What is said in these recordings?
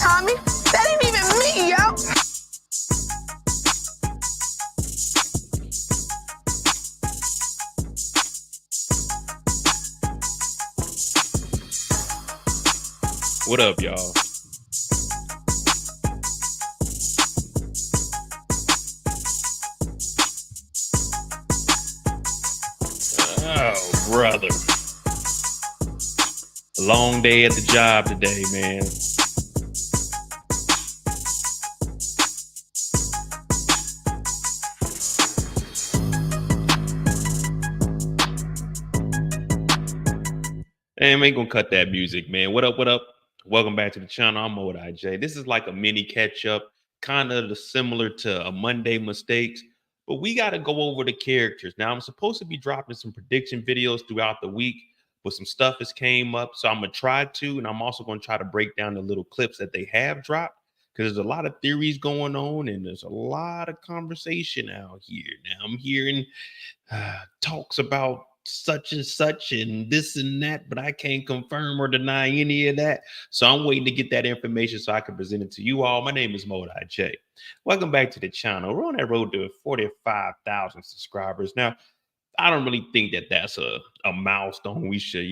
Tommy. That ain't even me, yo. What up, y'all? Oh, brother. A long day at the job today, man. Hey, man, gonna cut that music, man. What up, what up? Welcome back to the channel. I'm Mode IJ. This is like a mini catch-up, kind of similar to a Monday Mistakes, but we got to go over the characters. Now, I'm supposed to be dropping some prediction videos throughout the week, but some stuff has came up, so I'm going to try to, and I'm also going to try to break down the little clips that they have dropped, because there's a lot of theories going on, and there's a lot of conversation out here. Now, I'm hearing talks about such and such and this and that, but I can't confirm or deny any of that. So I'm waiting to get that information so I can present it to you all. My name is Mode IJ. Welcome back to the channel. We're on that road to 45,000 subscribers. Now, I don't really think that that's a milestone we should,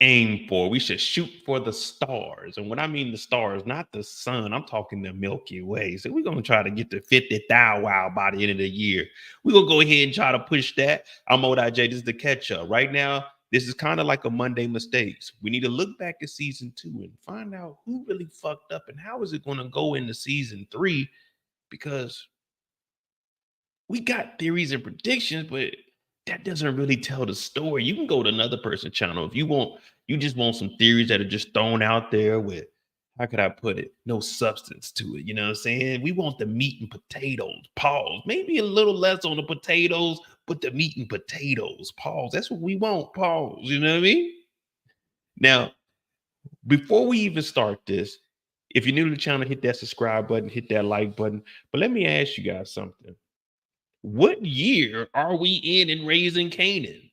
aim for. We should shoot for the stars. And when I mean the stars, not the sun, I'm talking the Milky Way. So we're going to try to get to 50,000 wow by the end of the year. We're going to go ahead and try to push that. I'm Mode IJ. This is the catch up. Right now, this is kind of like a Monday Mistakes. We need to look back at season 2 and find out who really fucked up and how is it going to go into season 3, because we got theories and predictions, but that doesn't really tell the story. You can go to another person's channel if you want. You just want some theories that are just thrown out there with, how could I put it, no substance to it. You know what I'm saying? We want the meat and potatoes. Pause. Maybe a little less on the potatoes, but the meat and potatoes. Pause. That's what we want. Pause. You know what I mean? Now, before we even start this, if you're new to the channel, hit that subscribe button, hit that like button. But let me ask you guys something. What year are we in Raising Kanan?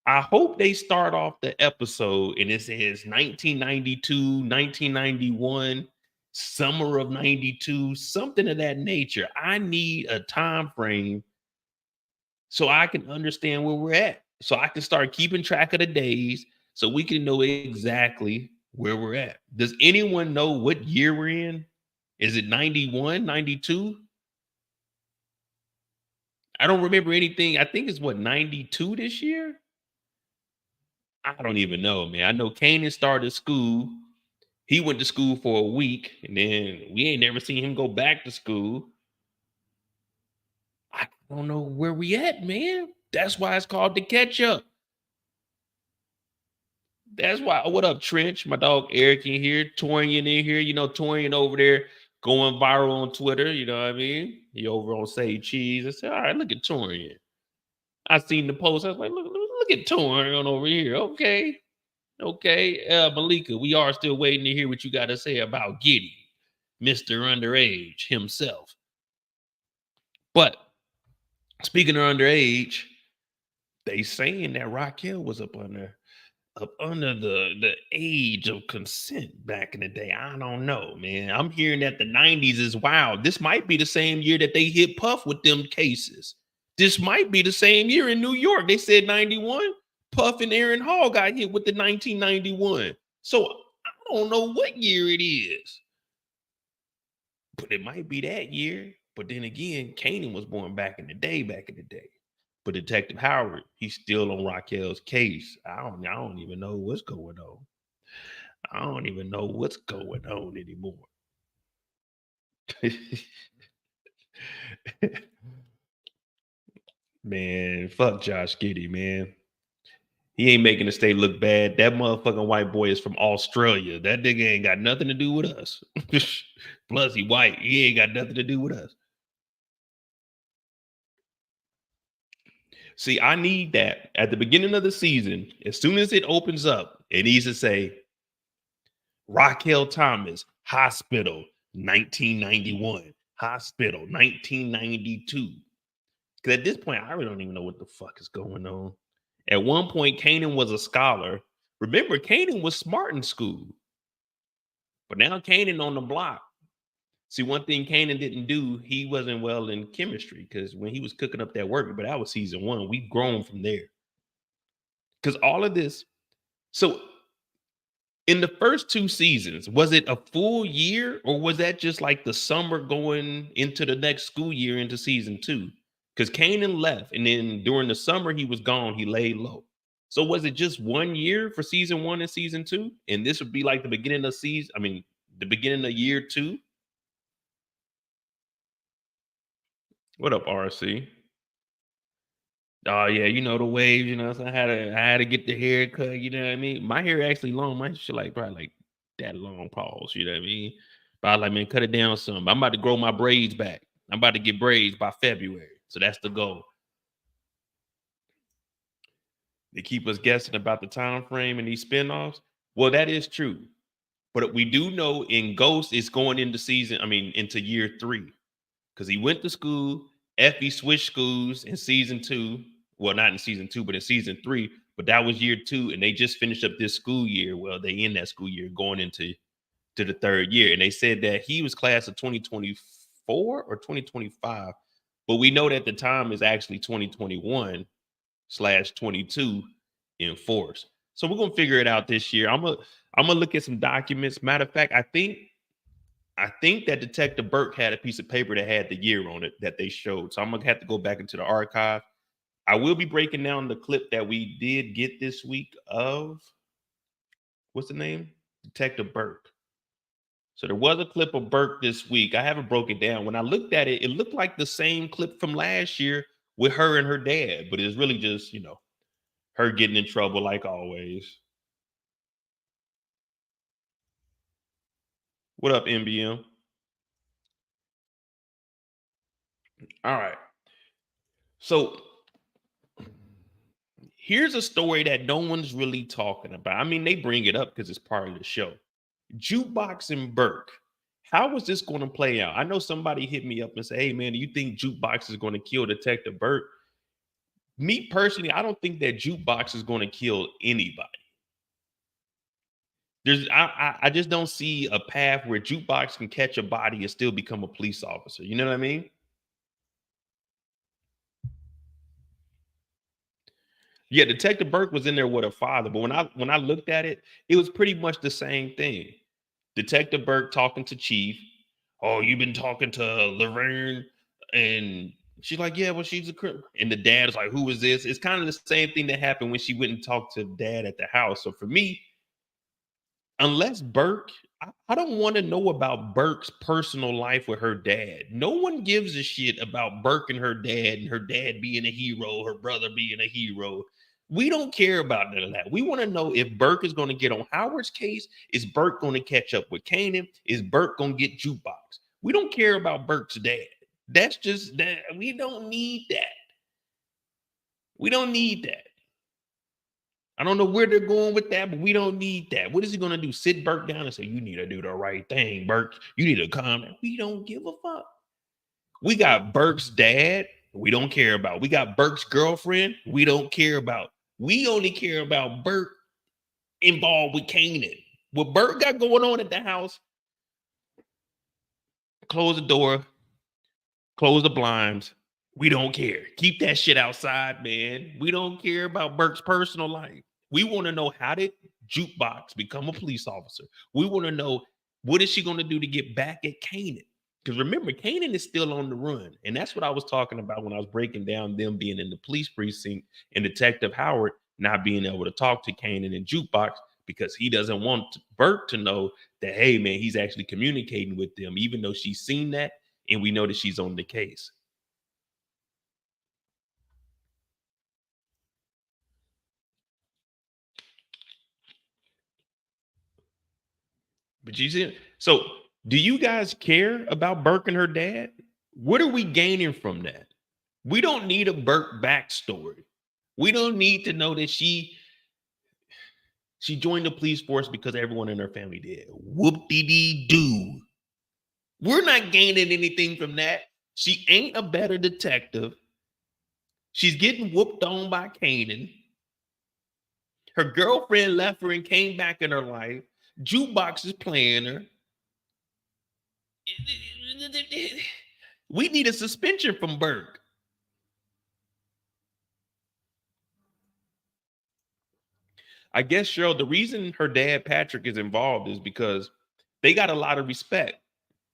I hope they start off the episode and it says 1992, 1991, summer of 92, something of that nature. I need a time frame so I can understand where we're at, so I can start keeping track of the days so we can know exactly where we're at. Does anyone know what year we're in? Is it 91, 92? I don't remember anything. I think it's 92 this year? I don't even know, man. I know Kanan started school. He went to school for a week, and then we ain't never seen him go back to school. I don't know where we at, man. That's why it's called the catch-up. That's why. What up, Trench? My dog Eric in here, Torian in here. Torian over there going viral on Twitter. You know what I mean? He over on Say Cheese. I said, all right, look at Torian. I seen the post. I was like, look at Torian over here. Okay. Malika, we are still waiting to hear what you got to say about Giddy, Mr. Underage himself. But speaking of underage, they saying that Raquel was up under the age of consent back in the day. I don't know, man. I'm hearing that the 90s is wild. This might be the same year that they hit Puff with them cases. This might be the same year in New York. They said 91. Puff and Aaron Hall got hit with the 1991. So I don't know what year it is, but it might be that year. But then again, Kanan was born back in the day. But Detective Howard, he's still on Raquel's case. I don't even know what's going on. I don't even know what's going on anymore. Man, fuck Josh Giddey, man. He ain't making the state look bad. That motherfucking white boy is from Australia. That nigga ain't got nothing to do with us. Plus, he white. He ain't got nothing to do with us. See, I need that at the beginning of the season. As soon as it opens up, it needs to say Raquel Thomas, hospital, 1991. Hospital, 1992. Because at this point, I really don't even know what the fuck is going on. At one point, Kanan was a scholar. Remember, Kanan was smart in school. But now Kanan on the block. See, one thing Kanan didn't do, he wasn't well in chemistry because when he was cooking up that work, but that was season one. We've grown from there. Because all of this, so in the first two seasons, was it a full year or was that just like the summer going into the next school year into season two? Because Kanan left and then during the summer he was gone, he laid low. So was it just 1 year for season one and season two? And this would be like the beginning of season, I mean, the beginning of year two? What up, RC? Oh yeah, you know the waves, you know. So I had to get the haircut, you know what I mean? My hair actually long, my shit like probably like that long pause, you know what I mean? But I was like, man, cut it down some. I'm about to grow my braids back. I'm about to get braids by February. So that's the goal. They keep us guessing about the time frame and these spinoffs. Well, that is true. But we do know in Ghost it's going into into year three. Because he went to school. Effie switched schools in season two. Well, not in season two, but in season three. But that was year two, and they just finished up this school year. Well, they in that school year going into the third year, and they said that he was class of 2024 or 2025, but we know that the time is actually 2021/22 in force. So we're gonna figure it out this year. I'm gonna look at some documents. Matter of fact, I think that Detective Burke had a piece of paper that had the year on it that they showed. So I'm gonna have to go back into the archive. I will be breaking down the clip that we did get this week of what's the name? Detective Burke. So there was a clip of Burke this week. I haven't broken it down. When I looked at it, it looked like the same clip from last year with her and her dad, but it's really just, her getting in trouble like always. What up, NBM? All right. So here's a story that no one's really talking about. I mean, they bring it up because it's part of the show. Jukebox and Burke. How was this going to play out? I know somebody hit me up and say, hey, man, do you think Jukebox is going to kill Detective Burke? Me personally, I don't think that Jukebox is going to kill anybody. I just don't see a path where Jukebox can catch a body and still become a police officer. You know what I mean? Yeah, Detective Burke was in there with her father, but when I looked at it, it was pretty much the same thing. Detective Burke talking to Chief. Oh, you've been talking to Laverne, and she's like, yeah, well, she's a criminal. And the dad is like, who is this? It's kind of the same thing that happened when she went and talked to dad at the house. So for me, unless Burke, I don't want to know about Burke's personal life with her dad. No one gives a shit about Burke and her dad being a hero, her brother being a hero. We don't care about none of that. We want to know if Burke is going to get on Howard's case. Is Burke going to catch up with Kanan? Is Burke going to get Jukebox? We don't care about Burke's dad. That's just that. We don't need that. We don't need that. I don't know where they're going with that, but we don't need that. What is he going to do? Sit Burke down and say, you need to do the right thing, Burke. You need to calm down. We don't give a fuck. We got Burke's dad. We don't care about. We got Burke's girlfriend. We don't care about. We only care about Burke involved with Kanan. What Burke got going on at the house, close the door, close the blinds. We don't care. Keep that shit outside, man. We don't care about Burke's personal life. We want to know, how did Jukebox become a police officer? We want to know, what is she going to do to get back at Kanan? Because remember, Kanan is still on the run. And that's what I was talking about when I was breaking down them being in the police precinct and Detective Howard not being able to talk to Kanan and Jukebox because he doesn't want Burke to know that, hey, man, he's actually communicating with them, even though she's seen that and we know that she's on the case. But you see, so do you guys care about Burke and her dad? What are we gaining from that? We don't need a Burke backstory. We don't need to know that she joined the police force because everyone in her family did. Whoop-de-dee-doo. We're not gaining anything from that. She ain't a better detective. She's getting whooped on by Kanan. Her girlfriend left her and came back in her life. Jukebox is playing her. We need a suspension from Burke. I guess, Cheryl, the reason her dad Patrick is involved is because they got a lot of respect.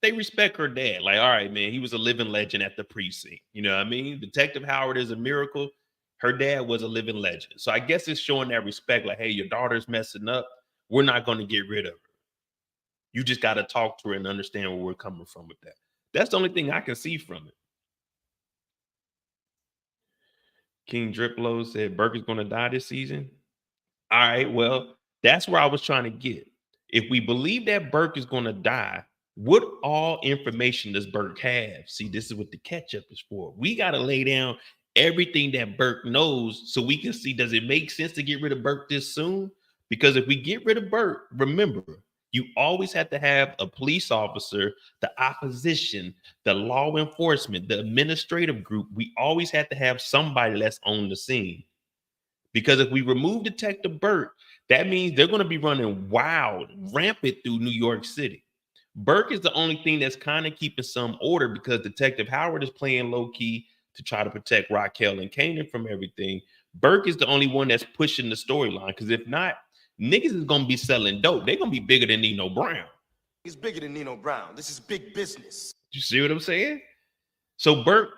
They respect her dad. Like, all right, man, he was a living legend at the precinct. You know what I mean? Detective Howard is a miracle. Her dad was a living legend. So I guess it's showing that respect. Like, hey, your daughter's messing up. We're not going to get rid of her. You just got to talk to her and understand where we're coming from with that. That's the only thing I can see from it. King Driplo said Burke is going to die this season. All right, well, that's where I was trying to get. If we believe that Burke is going to die, what all information does Burke have? See, this is what the catch-up is for. We got to lay down everything that Burke knows so we can see, does it make sense to get rid of Burke this soon? Because if we get rid of Burke, remember, you always have to have a police officer, the opposition, the law enforcement, the administrative group. We always have to have somebody that's on the scene. Because if we remove Detective Burke, that means they're going to be running wild, rampant through New York City. Burke is the only thing that's kind of keeping some order because Detective Howard is playing low key to try to protect Raquel and Kanan from everything. Burke is the only one that's pushing the storyline because if not, niggas is going to be selling dope. They're going to be bigger than Nino Brown. He's bigger than Nino Brown. This is big business. You see what I'm saying? So Burke,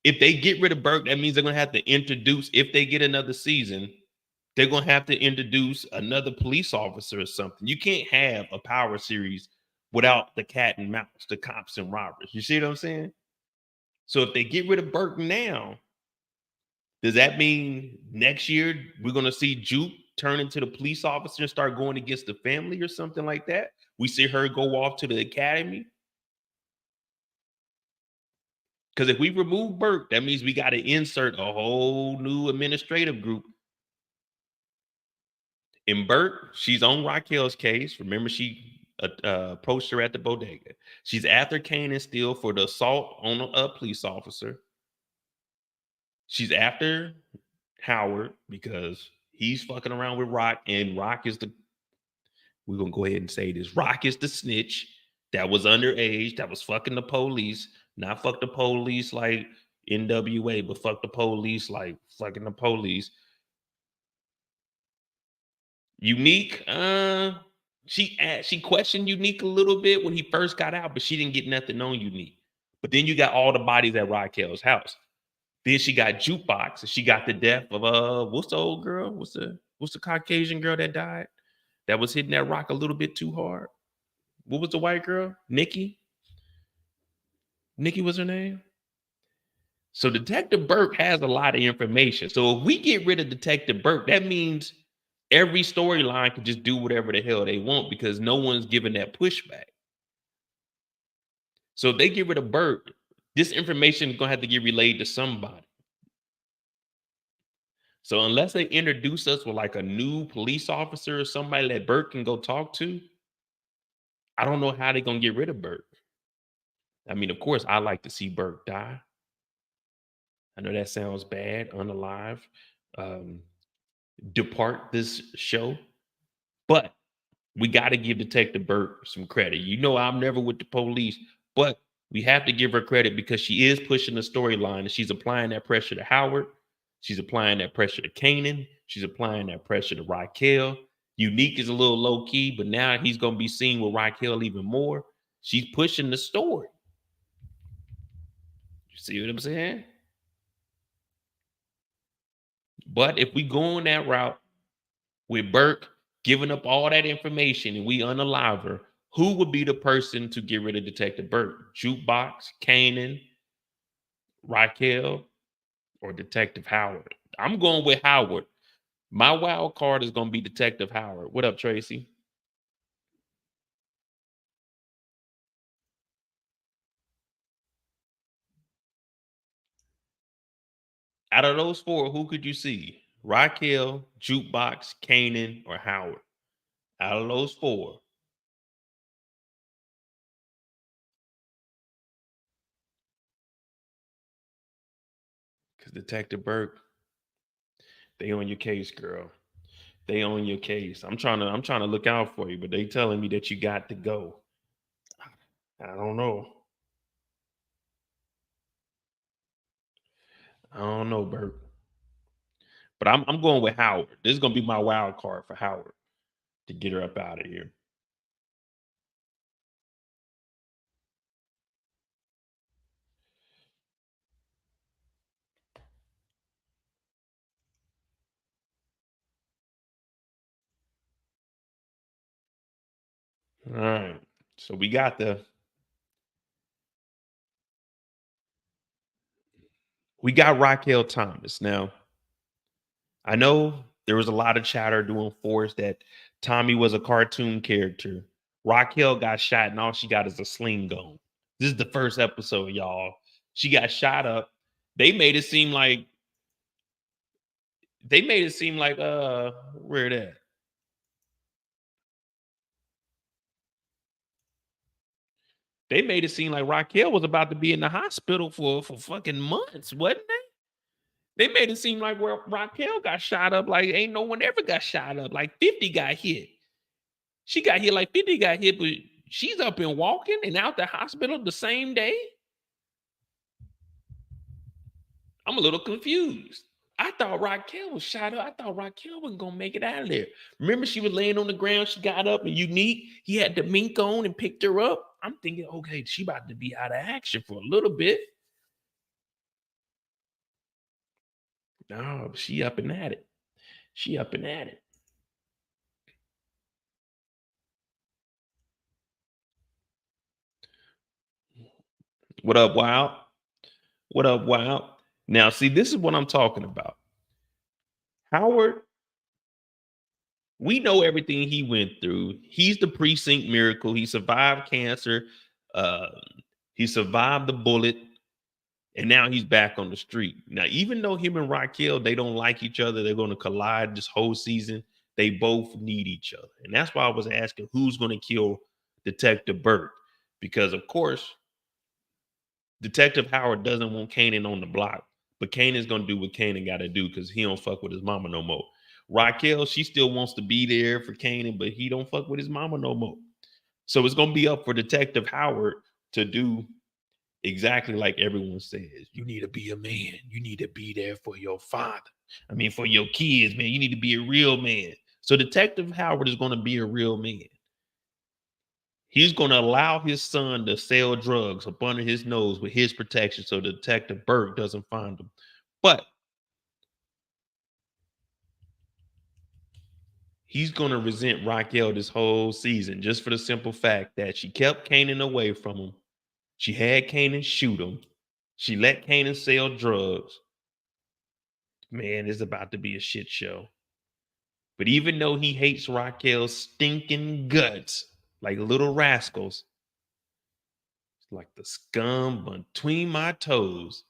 if they get rid of Burke, that means they're going to have to introduce, if they get another season, they're going to have to introduce another police officer or something. You can't have a power series without the cat and mouse, the cops and robbers. You see what I'm saying? So if they get rid of Burke now, does that mean next year we're going to see Juke turn into the police officer and start going against the family or something like that? We see her go off to the academy. Because if we remove Burke, that means we got to insert a whole new administrative group. In Burke, she's on Raquel's case. Remember, she approached her at the bodega. She's after Kanan still for the assault on a police officer. She's after Howard because he's fucking around with Raq, and Raq is the, we're going to go ahead and say this, Raq is the snitch that was underage, that was fucking the police, not fuck the police like NWA, but fuck the police like fucking the police. Unique, she questioned Unique a little bit when he first got out, but she didn't get nothing on Unique. But then you got all the bodies at Raquel's house. Then she got Jukebox, and she got the death of what's the old girl? What's the Caucasian girl that died? That was hitting that rock a little bit too hard. What was the white girl? Nikki? Nikki was her name? So Detective Burke has a lot of information. So if we get rid of Detective Burke, that means every storyline can just do whatever the hell they want because no one's giving that pushback. So if they get rid of Burke, this information is going to have to get relayed to somebody. So unless they introduce us with like a new police officer or somebody that Burke can go talk to, I don't know how they're going to get rid of Burke. I mean, of course, I like to see Burke die. I know that sounds bad, unalive, depart this show, but we got to give Detective Burke some credit. You know, I'm never with the police, but we have to give her credit because she is pushing the storyline and she's applying that pressure to Howard. She's applying that pressure to Kanan. She's applying that pressure to Raquel. Unique is a little low key, but now he's going to be seen with Raquel even more. She's pushing the story. You see what I'm saying? But if we go on that route with Burke giving up all that information and we unalive her, who would be the person to get rid of Detective Burke? Jukebox, Kanan, Raquel, or Detective Howard? I'm going with Howard. My wild card is going to be Detective Howard. What up, Tracy? Out of those four, who could you see? Raquel, Jukebox, Kanan, or Howard? Out of those four. Because Detective Burke, they on your case, girl. They on your case. I'm trying to look out for you, but they telling me that you got to go. I don't know. I don't know, Burke. But I'm going with Howard. This is gonna be my wild card for Howard to get her up out of here. All right. So we got Raquel Thomas. Now, I know there was a lot of chatter doing force that Tommy was a cartoon character. Raquel got shot, and all she got is a sling gun. This is the first episode, y'all. She got shot up. They made it seem like where it at? They made it seem like Raquel was about to be in the hospital for fucking months, wasn't they? They made it seem like where Raquel got shot up, like ain't no one ever got shot up. Like 50 got hit. She got hit like 50 got hit, but she's up and walking and out the hospital the same day. I'm a little confused. I thought Raquel was shot up. I thought Raquel wasn't gonna make it out of there. Remember, she was laying on the ground. She got up and Unique, he had the mink on and picked her up. I'm thinking, okay, she about to be out of action for a little bit. No, she up and at it. She up and at it. What up, Wild? What up, Wild? Now, see, this is what I'm talking about. Howard, we know everything he went through. He's the precinct miracle. He survived cancer. Uh, he survived the bullet, and now he's back on the street. Now, even though him and Raquel, they don't like each other, they're going to collide this whole season. They both need each other, and that's why I was asking who's going to kill Detective Burke, because of course Detective Howard doesn't want Kanan on the block, but Kanan's gonna do what Kanan got to do because he don't fuck with his mama no more. Raquel, she still wants to be there for Kanan, but he don't fuck with his mama no more. So it's gonna be up for Detective Howard to do exactly like everyone says. You need to be a man. You need to be there for your father. I mean, for your kids, man. You need to be a real man. So Detective Howard is gonna be a real man. He's going to allow his son to sell drugs up under his nose with his protection so Detective Burke doesn't find him. But he's going to resent Raquel this whole season just for the simple fact that she kept Kanan away from him. She had Kanan shoot him. She let Kanan sell drugs. Man, it's about to be a shit show. But even though he hates Raquel's stinking guts like little rascals, like the scum between my toes.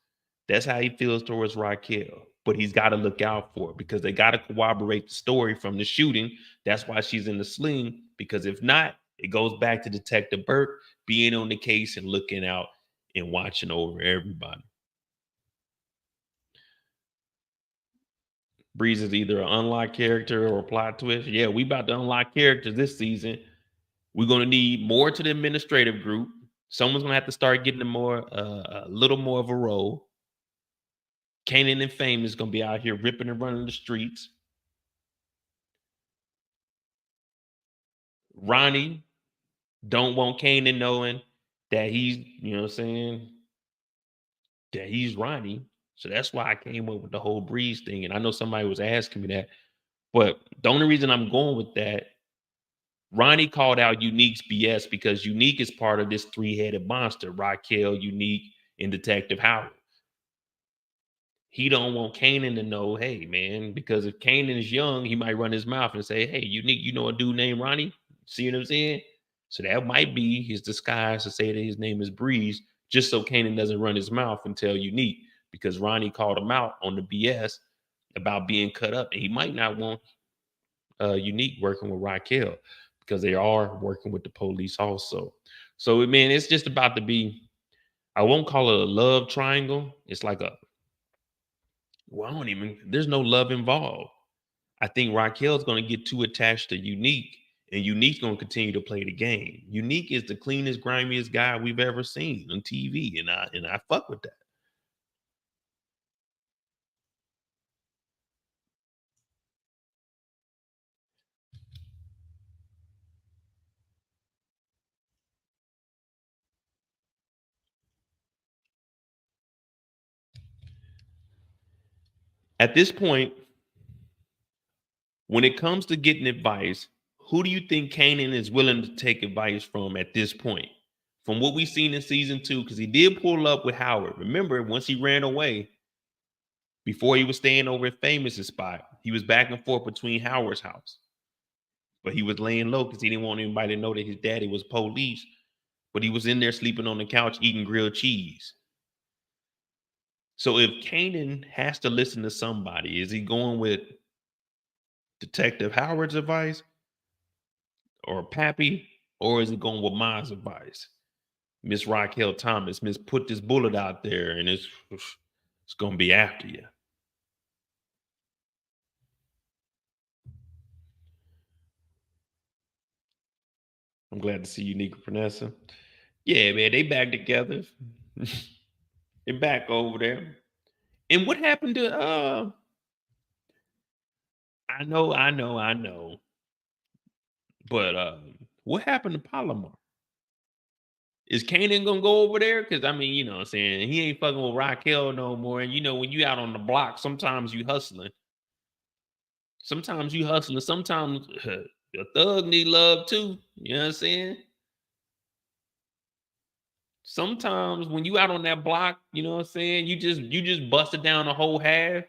That's how he feels towards Raquel. But he's got to look out for it because they got to corroborate the story from the shooting. That's why she's in the sling. Because if not, it goes back to Detective Burke being on the case and looking out and watching over everybody. Breeze is either an unlocked character or a plot twist. Yeah, we about to unlock characters this season. We're going to need more to the administrative group. Someone's going to have to start getting a little more of a role. Kanan and Fame is going to be out here ripping and running the streets. Ronnie don't want Kanan knowing that he's, you know what I'm saying, that he's Ronnie. So that's why I came up with the whole Breeze thing. And I know somebody was asking me that. But the only reason I'm going with that, Ronnie called out Unique's BS because Unique is part of this three-headed monster, Raquel, Unique, and Detective Howard. He don't want Kanan to know, hey, man, because if Kanan is young, he might run his mouth and say, hey, Unique, you know a dude named Ronnie? See what I'm saying? So that might be his disguise to say that his name is Breeze, just so Kanan doesn't run his mouth and tell Unique, because Ronnie called him out on the BS about being cut up. And he might not want Unique working with Raquel because they are working with the police also. So, man, it's just about to be, I won't call it a love triangle. It's like there's no love involved. I think Raquel's going to get too attached to Unique And Unique's gonna continue to play the game. Unique is the cleanest, grimiest guy we've ever seen on TV, and I fuck with that. At this point, when it comes to getting advice, who do you think Kanan is willing to take advice from at this point? From what we've seen in season 2, because he did pull up with Howard. Remember, once he ran away, before he was staying over at Famous's spot, he was back and forth between Howard's house. But he was laying low because he didn't want anybody to know that his daddy was police. But he was in there sleeping on the couch eating grilled cheese. So if Kanan has to listen to somebody, is he going with Detective Howard's advice or Pappy, or is he going with Ma's advice? Miss Raquel Thomas, Miss put this bullet out there and it's gonna be after you. I'm glad to see you, Nika Pranessa. Yeah, man, they back together. They back over there. And what happened to I know. But what happened to Palomar? Is Kanan gonna go over there? Because I mean, you know what I'm saying, he ain't fucking with Raquel no more. And you know, when you out on the block, sometimes you hustling. Sometimes you hustling. Sometimes a thug need love too. You know what I'm saying? Sometimes when you out on that block, you know what I'm saying, you just busted down a whole half.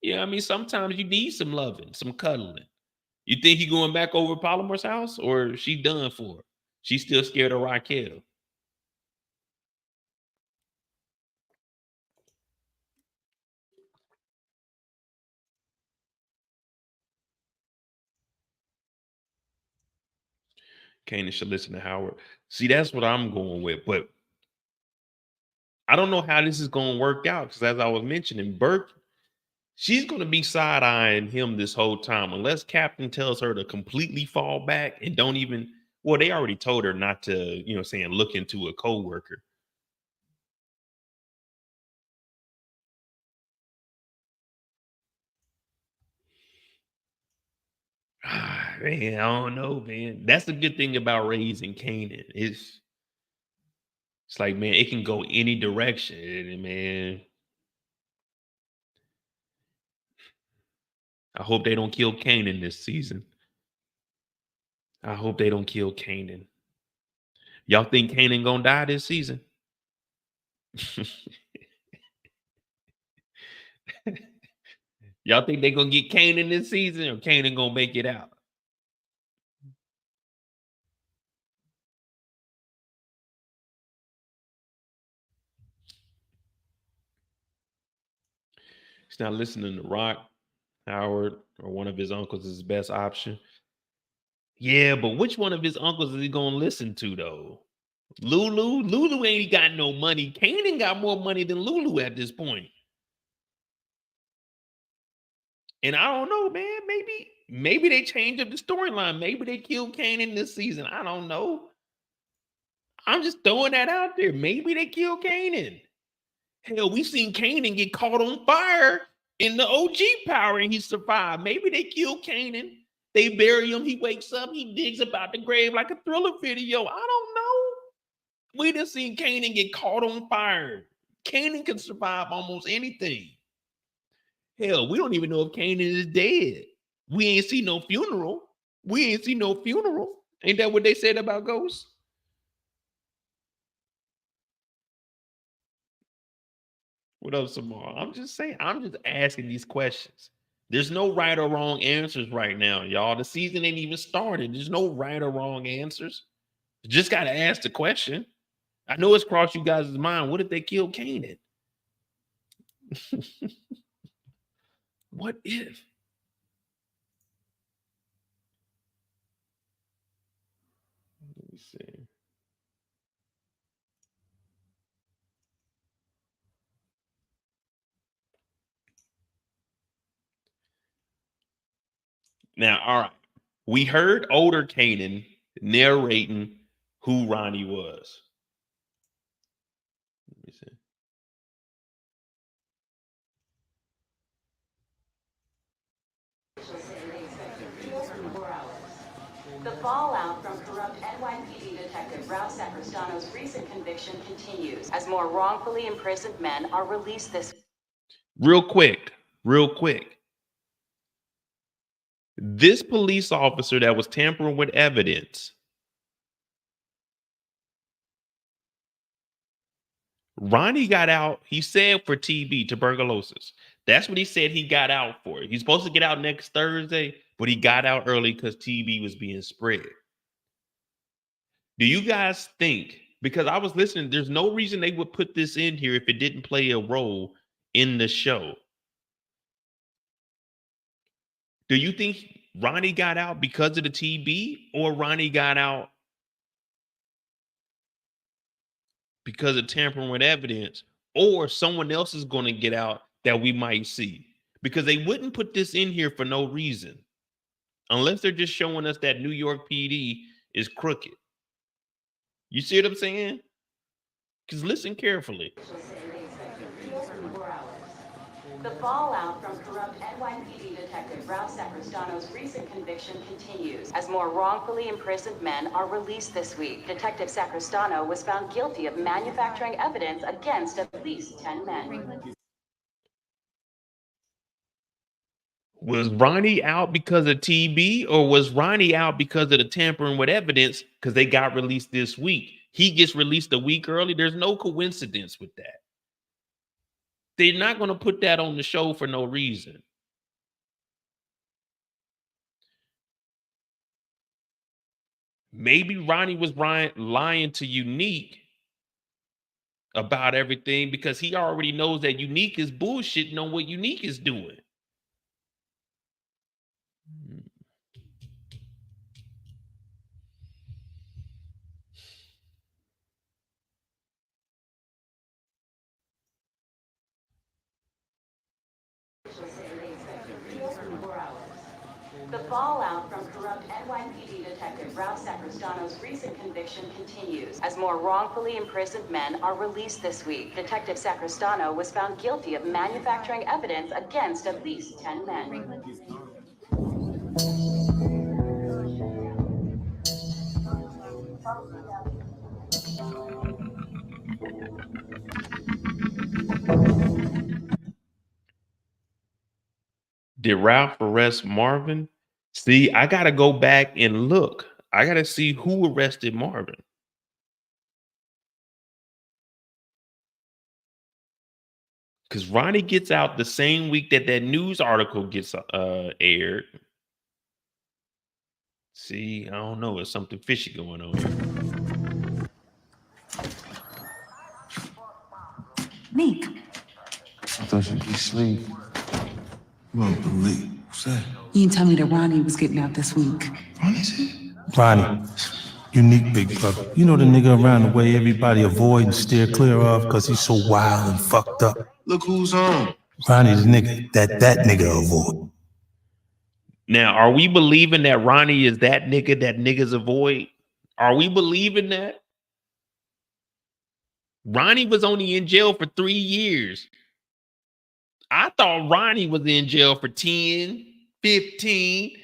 Yeah, I mean, sometimes you need some loving, some cuddling. You think he going back over Palomar's house, or she done for her? She's still scared of Raquel. Kanan should listen to Howard. See, that's what I'm going with. But I don't know how this is going to work out because, as I was mentioning, Burke, she's going to be side eyeing him this whole time unless Captain tells her to completely fall back and don't even. Well, they already told her not to, you know, saying look into a coworker. Man, I don't know, man. That's the good thing about Raising Kanan. It's like, man, it can go any direction, man. I hope they don't kill Kanan this season. I hope they don't kill Kanan. Y'all think Kanan gonna die this season? Y'all think they gonna get Kanan this season, or Kanan gonna make it out? He's not listening to Raq, Howard, or one of his uncles is his best option. Yeah, but which one of his uncles is he gonna listen to though? Lou-Lou? Lou-Lou ain't got no money. Kanan got more money than Lou-Lou at this point. And I don't know, man. Maybe they change up the storyline. Maybe they kill Kanan this season. I don't know. I'm just throwing that out there. Maybe they kill Kanan. Hell, we seen Kanan get caught on fire in the OG power and he survived. Maybe they kill Kanan. They bury him. He wakes up. He digs about the grave like a Thriller video. I don't know. We done seen Kanan get caught on fire. Kanan can survive almost anything. Hell, we don't even know if Kanan is dead. We ain't see no funeral. We ain't see no funeral. Ain't that what they said about ghosts? What up, Samar? I'm just saying, I'm just asking these questions. There's no right or wrong answers right now, y'all. The season ain't even started. There's no right or wrong answers. You just got to ask the question. I know it's crossed you guys' mind. What if they kill Kanan? What if? Let me see. Now, all right. We heard older Kanan narrating who Ronnie was. Let me see. The fallout from corrupt NYPD Detective Raq Sacrestano's recent conviction continues as more wrongfully imprisoned men are released this. Real quick. This police officer that was tampering with evidence, Ronnie got out, he said, for TB, tuberculosis. That's what he said he got out for. He's supposed to get out next Thursday, but he got out early because TB was being spread. Do you guys think, because I was listening, there's no reason they would put this in here if it didn't play a role in the show. Do you think Ronnie got out because of the TB, or Ronnie got out because of tampering with evidence, or someone else is going to get out that we might see? Because they wouldn't put this in here for no reason, unless they're just showing us that New York PD is crooked. You see what I'm saying? Because listen carefully. The fallout from corrupt NYPD Detective Raq Sacrestano's recent conviction continues as more wrongfully imprisoned men are released this week. Detective Sacrestano was found guilty of manufacturing evidence against at least 10 men. Was Ronnie out because of TB, or was Ronnie out because of the tampering with evidence because they got released this week? He gets released a week early. There's no coincidence with that. They're not going to put that on the show for no reason. Maybe Ronnie was lying to Unique about everything because he already knows that Unique is bullshitting on what Unique is doing. The fallout from corrupt NYPD Detective Raq Sacrestano's recent conviction continues as more wrongfully imprisoned men are released this week. Detective Sacrestano was found guilty of manufacturing evidence against at least 10 men. Did Ralph arrest Marvin? See, I got to go back and look. I got to see who arrested Marvin. Because Ronnie gets out the same week that news article gets aired. See, I don't know. There's something fishy going on here. Meek. I thought you'd be asleep. You won't believe. What's that? You didn't tell me that Ronnie was getting out this week. Ronnie's here? Ronnie, Unique big brother. You know the nigga around the way everybody avoid and steer clear of because he's so wild and fucked up. Look who's on. Ronnie the nigga that nigga avoid. Now, are we believing that Ronnie is that nigga that niggas avoid? Are we believing that? Ronnie was only in jail for 3 years. I thought Ronnie was in jail for 10, 15.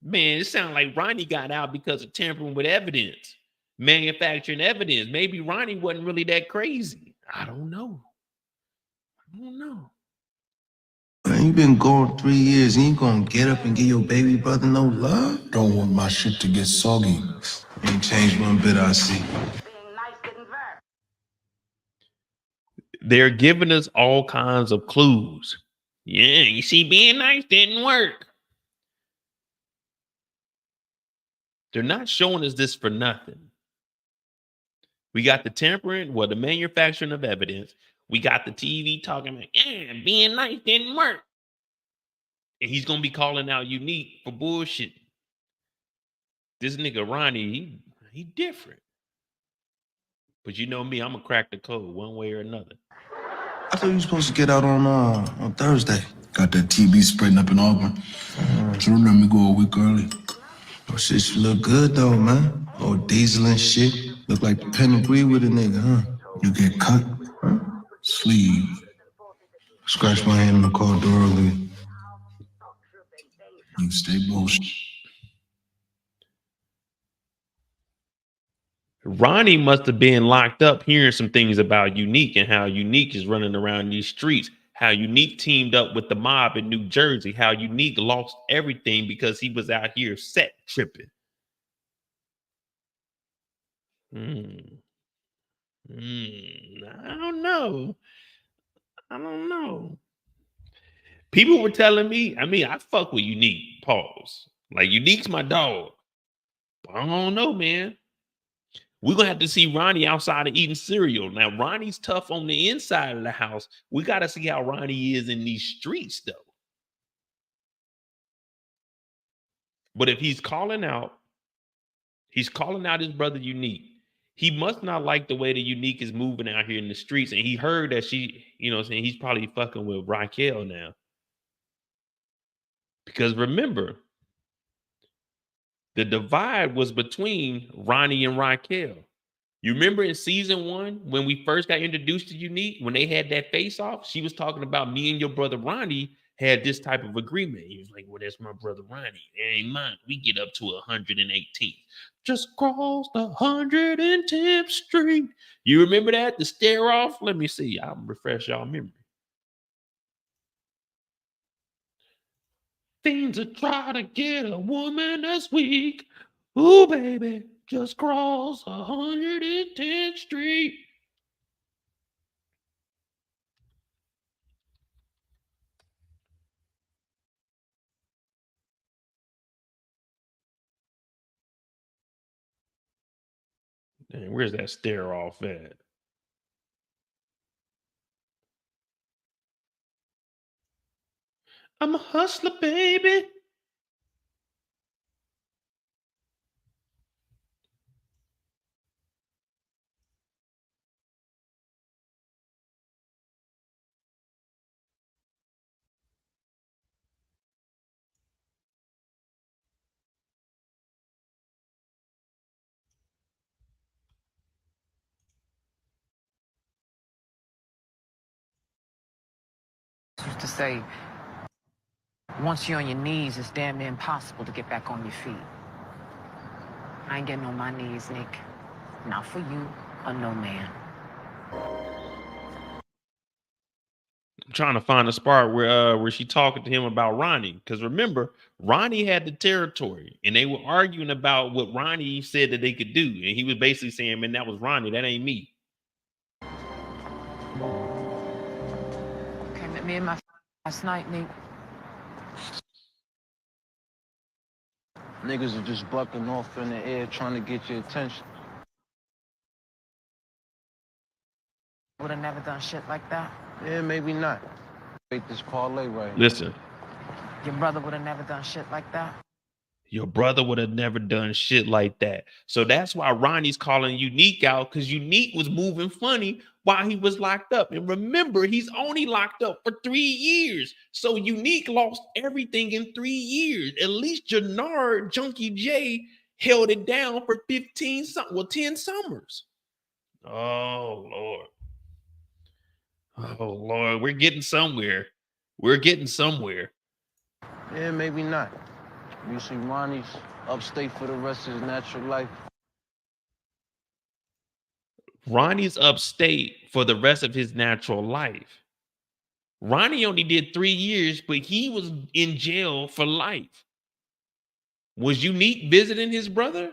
Man, it sounds like Ronnie got out because of tampering with evidence, manufacturing evidence. Maybe Ronnie wasn't really that crazy. I don't know. Man, you been gone 3 years. You ain't gonna get up and give your baby brother no love? Don't want my shit to get soggy. Ain't changed one bit, I see. They're giving us all kinds of clues. Yeah, you see, being nice didn't work. They're not showing us this for nothing. We got the tampering, the manufacturing of evidence. We got the TV talking about, yeah, being nice didn't work. And he's going to be calling out Unique for bullshit. This nigga Ronnie, he different. But you know me, I'm going to crack the code one way or another. I thought you were supposed to get out on Thursday. Got that TB spreading up in Auburn. So don't let me go a week early. Oh, shit, you look good though, man. Oh, diesel and shit. Look like the pedigree with a nigga, huh? You get cut, sleeve. Scratch my hand in the car door earlier. You stay bullshit. Ronnie must have been locked up hearing some things about Unique and how Unique is running around these streets, how Unique teamed up with the mob in New Jersey, how Unique lost everything because he was out here set tripping. I don't know. People were telling me, I mean, I fuck with Unique, pause. Like, Unique's my dog. But I don't know, man. We're going to have to see Ronnie outside of eating cereal. Now, Ronnie's tough on the inside of the house. We got to see how Ronnie is in these streets, though. But if he's calling out his brother Unique. He must not like the way the Unique is moving out here in the streets. And he heard that she, you know what I'm saying, he's probably fucking with Raquel now. Because remember, the divide was between Ronnie and Raquel. You remember in season 1, when we first got introduced to Unique, when they had that face-off, she was talking about me and your brother Ronnie had this type of agreement. He was like, well, that's my brother Ronnie. It ain't mine. We get up to 118th. Just cross the 110th Street. You remember that? The stare off? Let me see. I'll refresh y'all memory. Things to try to get a woman that's weak. Ooh, baby, just cross 110th Street. Dang, where's that stare off at? I'm a hustler, baby. Used to say, once you're on your knees, it's damn near impossible to get back on your feet. I ain't getting on my knees, Nick. Not for you or no man. I'm trying to find a spot where she talking to him about Ronnie. Because remember, Ronnie had the territory and they were arguing about what Ronnie said that they could do. And he was basically saying, man, that was Ronnie. That ain't me. Came at me in my last night, Nick. Niggas are just bucking off in the air trying to get your attention. Would have never done shit like that. Yeah, maybe not. Wait, this parlay right. Listen. Your brother would have never done shit like that. Your brother would have never done shit like that. So that's why Ronnie's calling Unique out, because Unique was moving funny while he was locked up. And remember, he's only locked up for 3 years. So Unique lost everything in 3 years. At least Jannard, Junkie J, held it down for 10 summers. Oh, Lord. Oh, Lord. We're getting somewhere. Yeah, maybe not. You see Ronnie's upstate for the rest of his natural life. Ronnie's upstate for the rest of his natural life. Ronnie only did 3 years, but he was in jail for life. Was Unique visiting his brother?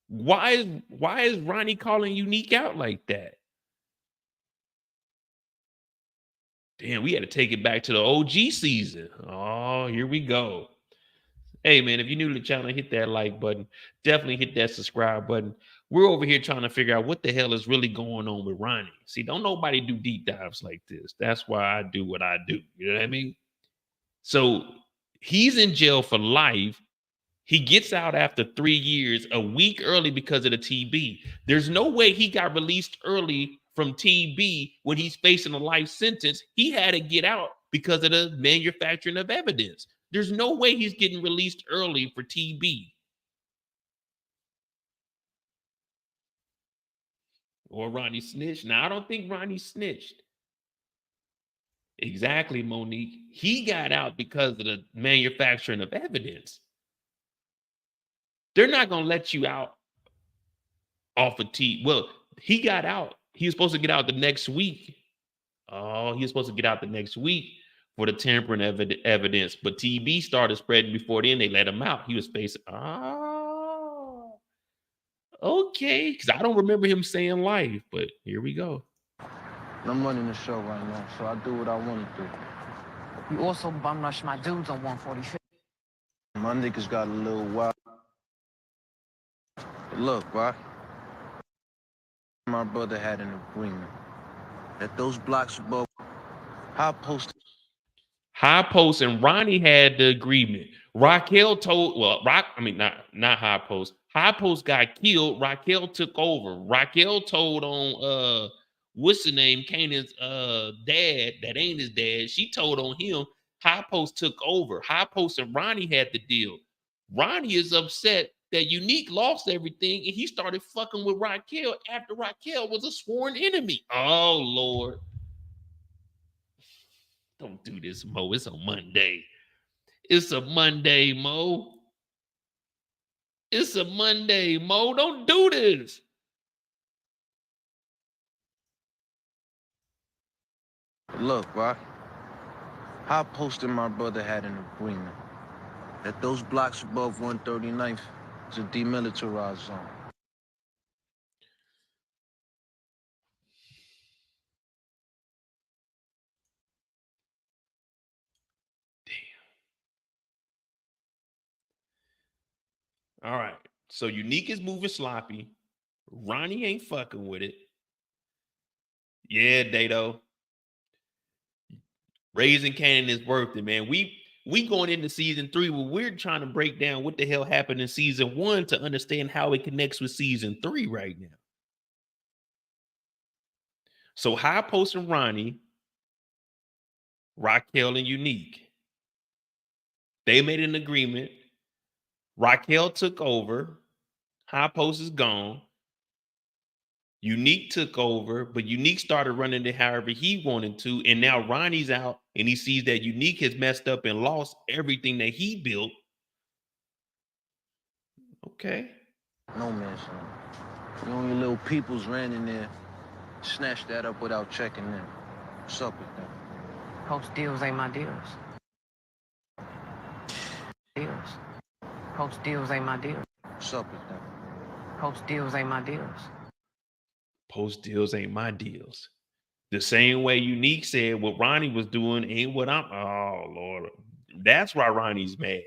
Why is Ronnie calling Unique out like that? Damn, we had to take it back to the OG season. Oh, here we go. Hey, man, if you're new to the channel, hit that like button. Definitely hit that subscribe button. We're over here trying to figure out what the hell is really going on with Ronnie. See, don't nobody do deep dives like this. That's why I do what I do. You know what I mean? So he's in jail for life. He gets out after 3 years, a week early because of the TB. There's no way he got released early from TB when he's facing a life sentence. He had to get out because of the manufacturing of evidence. There's no way he's getting released early for TB. Or Ronnie snitched. Now, I don't think Ronnie snitched. Exactly, Monique. He got out because of the manufacturing of evidence. They're not going to let you out off of T. Well, he got out. He was supposed to get out the next week. Oh, he was supposed to get out the next week for the tampering evidence. But TB started spreading before then. They let him out. He was facing, okay. Because I don't remember him saying life, but here we go. I'm running the show right now, so I do what I want to do. You also bum rush my dudes on 145th. My niggas got a little wild. But look, right? My brother had an agreement that those blocks above High Post. High Post and Ronnie had the agreement. Raquel told, not High Post. High Post got killed. Raquel took over. Raquel told on what's the name? Kanan's dad, that ain't his dad. She told on him. High Post took over. High Post and Ronnie had the deal. Ronnie is upset that Unique lost everything and he started fucking with Raquel after Raquel was a sworn enemy. Oh, Lord. Don't do this, Mo. It's a Monday. It's a Monday, Mo. It's a Monday, Mo. Don't do this. Look, right? High Post and my brother had an agreement that those blocks above 139th is a demilitarized zone. All right. So Unique is moving sloppy. Ronnie ain't fucking with it. Yeah, Dato. Raising Kanan is worth it, man. We going into season 3 where we're trying to break down what the hell happened in season 1 to understand how it connects with season 3 right now. So High Post and Ronnie, Raquel and Unique, they made an agreement. Raquel took over. High Post is gone. Unique took over, but Unique started running it however he wanted to. And now Ronnie's out and he sees that Unique has messed up and lost everything that he built. Okay. No man's land. You and your little peoples ran in there, snatched that up without checking them. What's up with them? Post deals ain't my deals. Deals. Post deals ain't my deals. What's up with them? Post deals ain't my deals. Post deals ain't my deals. The same way Unique said what Ronnie was doing ain't what I'm. Oh, Lord. That's why Ronnie's mad.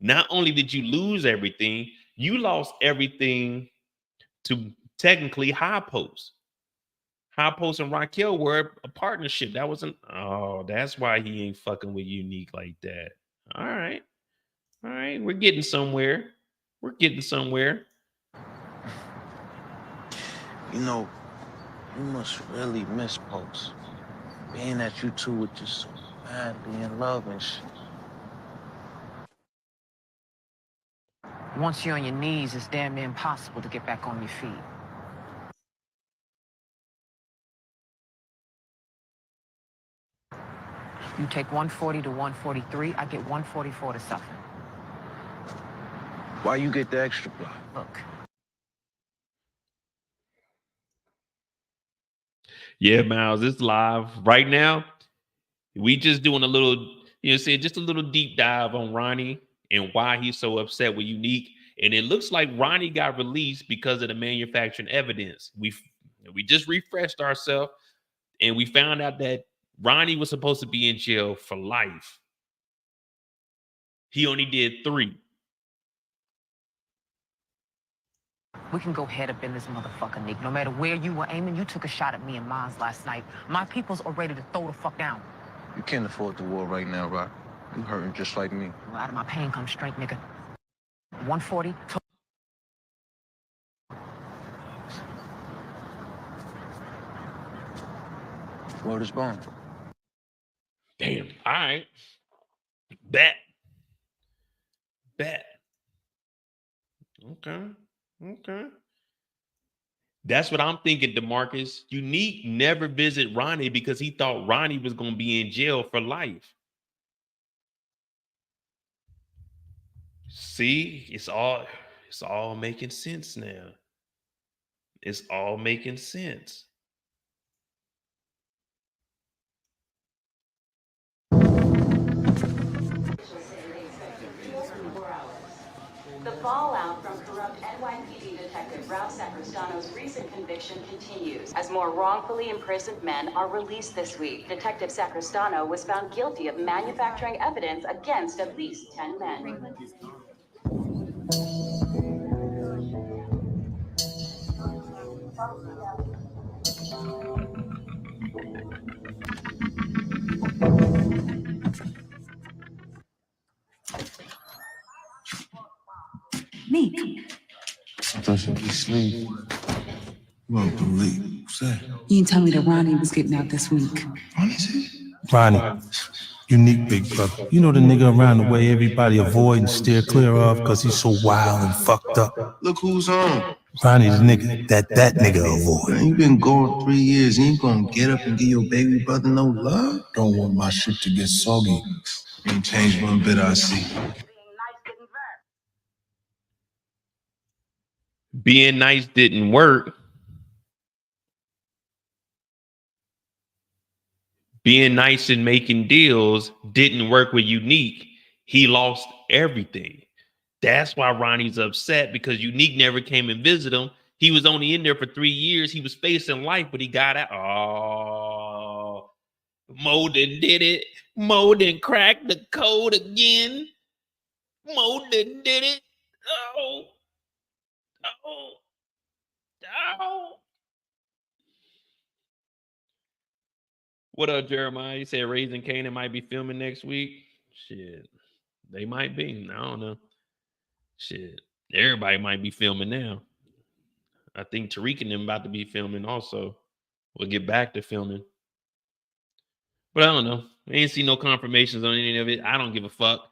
Not only did you lose everything, you lost everything to technically High Post. High Post and Raquel were a partnership. That wasn't. Oh, that's why he ain't fucking with Unique like that. All right. All right. We're getting somewhere. We're getting somewhere. You know, you must really miss Post. Being that you two were just so madly in love and shit. Once you're on your knees, it's damn near impossible to get back on your feet. You take 140 to 143, I get 144 to Suffolk. Why you get the extra block? Look. Yeah, Miles, it's live right now. We just doing a little, just a little deep dive on Ronnie and why he's so upset with Unique. And it looks like Ronnie got released because of the manufacturing evidence. We just refreshed ourselves and we found out that Ronnie was supposed to be in jail for life. He only did 3. We can go head up in this motherfucker, Nick. No matter where you were aiming, you took a shot at me and mine last night. My peoples are ready to throw the fuck down. You can't afford the war right now, Raq. You hurting just like me. Well, out of my pain comes strength, nigga. 140. Word is born. Damn. All right. Bet. Okay. Okay. That's what I'm thinking, DeMarcus. Unique never visit Ronnie because he thought Ronnie was going to be in jail for life. See, it's all making sense now. It's all making sense. The fallout from corrupt NYPD Detective Raq Sacrostano's recent conviction continues as more wrongfully imprisoned men are released this week. Detective Sacrostano was found guilty of manufacturing evidence against at least 10 men. Meek, I thought you'd be asleep. Well, believe. What's that? you didn't tell me that Ronnie was getting out this week. Ronnie's here? Ronnie, unique big brother. You know the nigga around the way everybody avoid and steer clear of because he's so wild and fucked up. Look who's on. Ronnie the nigga that nigga avoid. Man, you been gone 3 years. You ain't gonna get up and give your baby brother no love? Don't want my shit to get soggy. Ain't changed one bit, I see. Being nice didn't work. Being nice and making deals didn't work with Unique. He lost everything. That's why Ronnie's upset, because Unique never came and visited him. He was only in there for 3 years. He was facing life, but he got out. Oh, Mo done did it. Mo done cracked the code again. Mo done did it. Oh. What up, Jeremiah? You said Raising Kanan might be filming next week. Shit, they might be. I don't know. Shit, everybody might be filming now. I think Tariq and them about to be filming also. We'll get back to filming. But I don't know. I ain't see no confirmations on any of it. I don't give a fuck.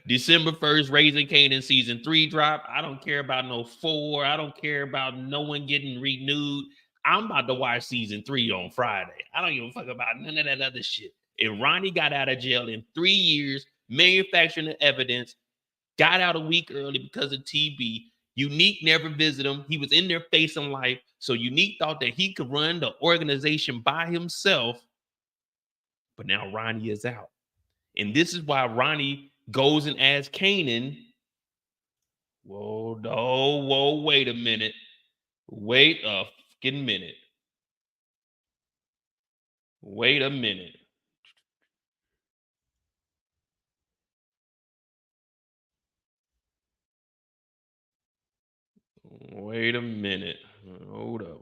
December 1st, Raising Kanan season 3 drop. I don't care about no 4. I don't care about no one getting renewed. I'm about to watch season 3 on Friday. I don't give a fuck about none of that other shit. If Ronnie got out of jail in 3 years, manufacturing the evidence, got out a week early because of TB, Unique never visited him. He was in there facing life. So Unique thought that he could run the organization by himself. But now Ronnie is out. And this is why Ronnie goes and asks Kanan, wait a minute. Wait a fucking minute. Wait a minute. Wait a minute. Hold up.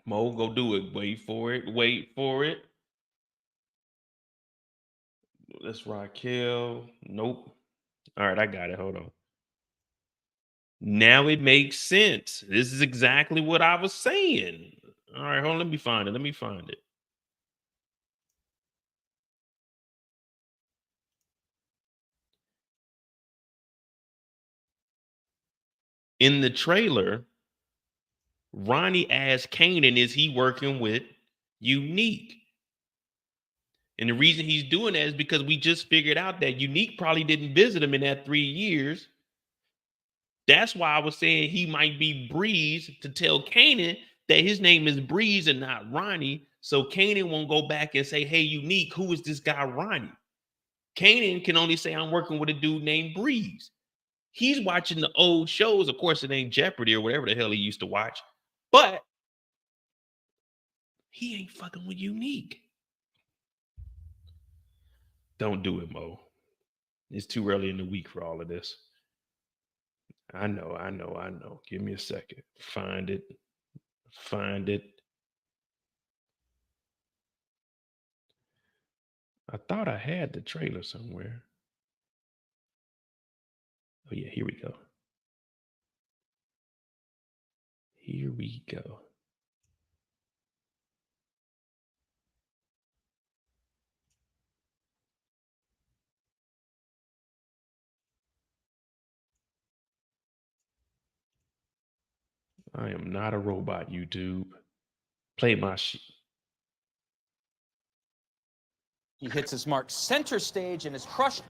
Mo, go do it. Wait for it. That's Raquel. Nope. All right, I got it. Hold on. Now it makes sense. This is exactly what I was saying. All right, hold on. Let me find it. In the trailer, Ronnie asked Kanan, is he working with Unique? And the reason he's doing that is because we just figured out that Unique probably didn't visit him in that 3 years. That's why I was saying he might be Breeze, to tell Kanan that his name is Breeze and not Ronnie. So Kanan won't go back and say, hey, Unique, who is this guy Ronnie? Kanan can only say, I'm working with a dude named Breeze. He's watching the old shows. Of course, it ain't Jeopardy or whatever the hell he used to watch. But he ain't fucking with Unique. Don't do it, Mo. It's too early in the week for all of this. I know. Give me a second. Find it. I thought I had the trailer somewhere. Oh yeah, here we go. Here we go. I am not a robot, YouTube. Play my shit. He hits his mark center stage and is crushed.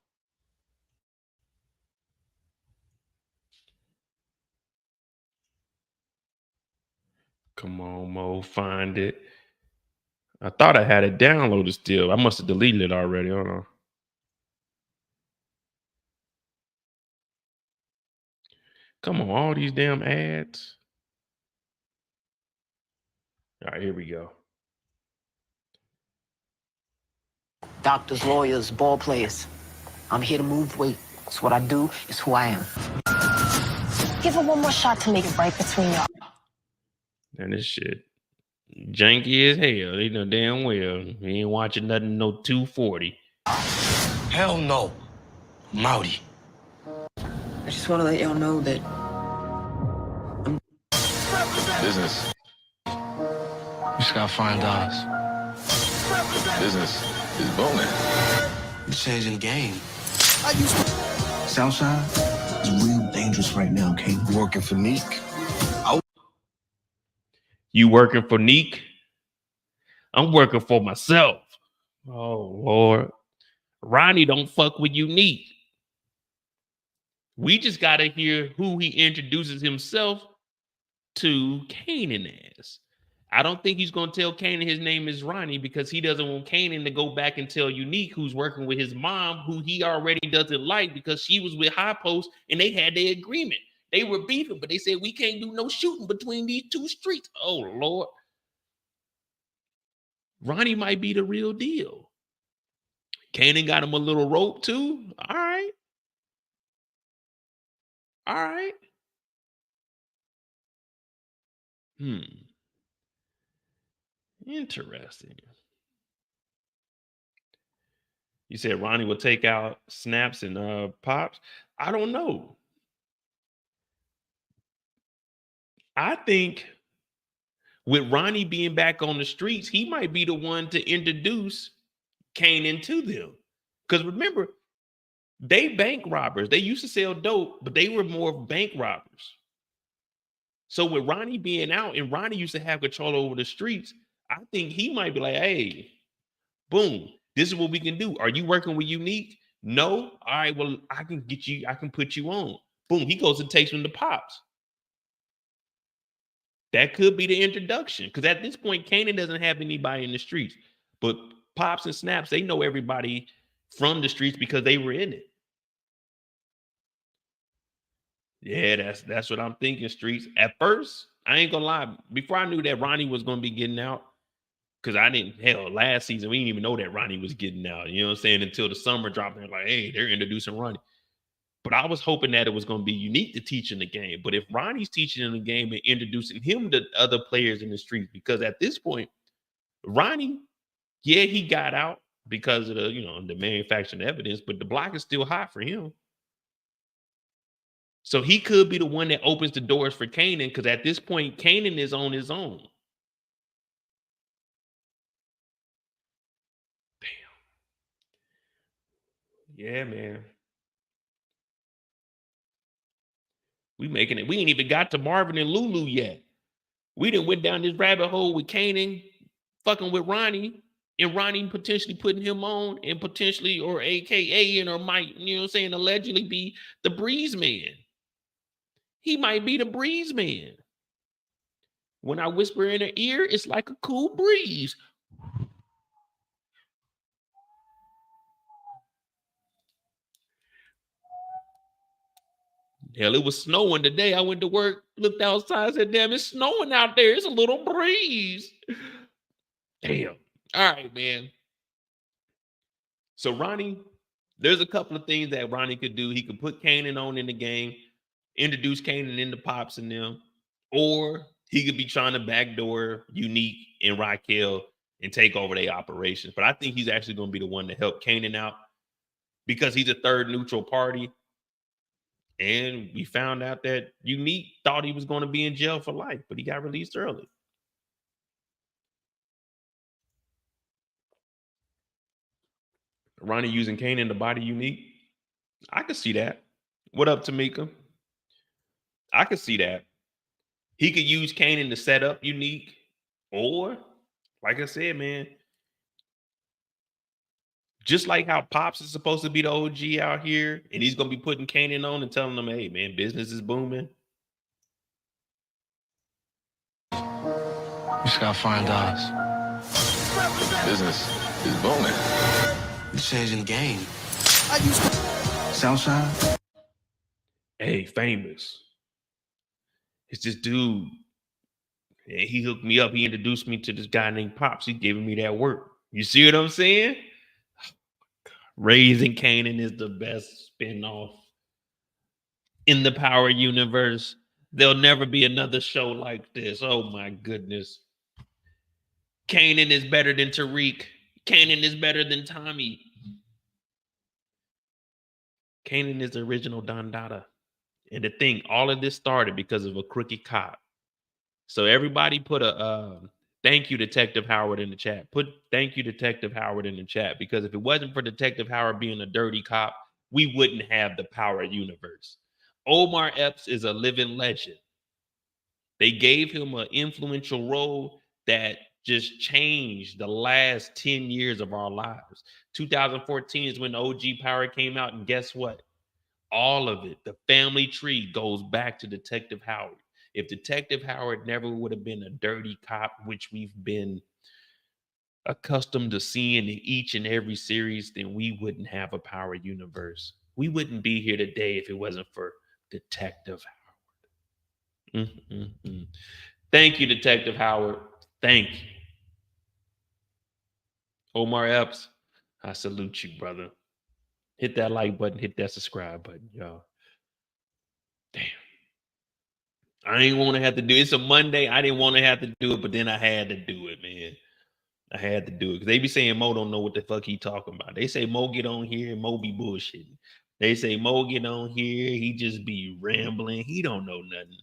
Come on, Mo, find it. I thought I had it downloaded still. I must have deleted it already. Hold on. Come on, all these damn ads. All right, here we go. Doctors, lawyers, ball players. I'm here to move weight. It's what I do. It's who I am. Give her one more shot to make it right between y'all. And this shit janky as hell. They know damn well he ain't watching nothing no 240. Hell no. Mouty. I just want to let y'all know that Business. You just gotta find us. Business is booming. You changing the game. Southside is real dangerous right now, King. Working for Neek. You working for Neek? I'm working for myself. Oh Lord. Ronnie don't fuck with you, Neek. We just gotta hear who he introduces himself to Kanan as. I don't think he's gonna tell Kanan his name is Ronnie because he doesn't want Kanan to go back and tell Unique, who's working with his mom, who he already doesn't like because she was with High Post and they had their agreement. They were beefing, but they said we can't do no shooting between these two streets. Oh Lord. Ronnie might be the real deal. Kanan got him a little rope too. All right. All right. Interesting. You said Ronnie will take out snaps and pops. I don't know. I think with Ronnie being back on the streets, he might be the one to introduce Kanan to them. Because remember, they bank robbers. They used to sell dope, but they were more bank robbers. So with Ronnie being out and Ronnie used to have control over the streets, I think he might be like, hey, boom, this is what we can do. Are you working with Unique? No? All right, well, I can get you, I can put you on. Boom, he goes and takes him to Pops. That could be the introduction. Because at this point, Kanan doesn't have anybody in the streets. But Pops and Snaps, they know everybody from the streets because they were in it. Yeah, that's what I'm thinking, Streets. At first, I ain't gonna lie. Before I knew that Ronnie was gonna be getting out, because I didn't, hell, last season, we didn't even know that Ronnie was getting out. You know what I'm saying? Until the summer dropped, they're like, hey, they're introducing Ronnie. But I was hoping that it was going to be Unique to teach in the game. But if Ronnie's teaching in the game and introducing him to other players in the streets, because at this point, Ronnie, yeah, he got out because of the, the manufacturing evidence, but the block is still hot for him. So he could be the one that opens the doors for Kanan, because at this point, Kanan is on his own. Damn. Yeah, man. We making it. We ain't even got to Marvin and Lou-Lou yet. We done went down this rabbit hole with Kanan fucking with Ronnie, and Ronnie potentially putting him on, and potentially, or AKA, or might, allegedly be the Breeze Man. He might be the Breeze Man. When I whisper in her ear, it's like a cool breeze. Hell, it was snowing today. I went to work, looked outside, said, damn, it's snowing out there. It's a little breeze. Damn. All right, man. So Ronnie, there's a couple of things that Ronnie could do. He could put Kanan on in the game, introduce Kanan into Pops and them, or he could be trying to backdoor Unique and Raquel and take over their operations. But I think he's actually going to be the one to help Kanan out because he's a third neutral party. And we found out that Unique thought he was going to be in jail for life, but he got released early. Ronnie using Kanan to body Unique. I could see that. What up, Tamika? I could see that. He could use Kanan to set up Unique. Or, like I said, man, just like how Pops is supposed to be the OG out here, and he's going to be putting Kanan on and telling them, hey, man, business is booming. You just gotta find us. Business is booming. You're changing the game. Southside? Hey, Famous. It's this dude. And he hooked me up. He introduced me to this guy named Pops. He's giving me that work. You see what I'm saying? Raising Kanan is the best spinoff in the Power universe. There'll never be another show like this. Oh my goodness. Kanan is better than Tariq. Kanan is better than Tommy. Kanan is the original Don Dada. And the thing, all of this started because of a crooked cop. So everybody put a thank you, Detective Howard, in the chat. Put thank you, Detective Howard, in the chat. Because if it wasn't for Detective Howard being a dirty cop, we wouldn't have the Power universe. Omar Epps is a living legend. They gave him an influential role that just changed the last 10 years of our lives. 2014 is when OG Power came out, and guess what? All of it, the family tree goes back to Detective Howard. If Detective Howard never would have been a dirty cop, which we've been accustomed to seeing in each and every series, then we wouldn't have a Power universe. We wouldn't be here today if it wasn't for Detective Howard. Thank you, Detective Howard. Thank you. Omar Epps, I salute you, brother. Hit that like button, hit that subscribe button, y'all. Damn. I ain't want to have to do it. It's a Monday. I didn't want to have to do it, but then I had to do it, man. I had to do it because they be saying Mo don't know what the fuck he talking about. They say Mo get on here and Mo be bullshitting. They say Mo get on here, he just be rambling. He don't know nothing.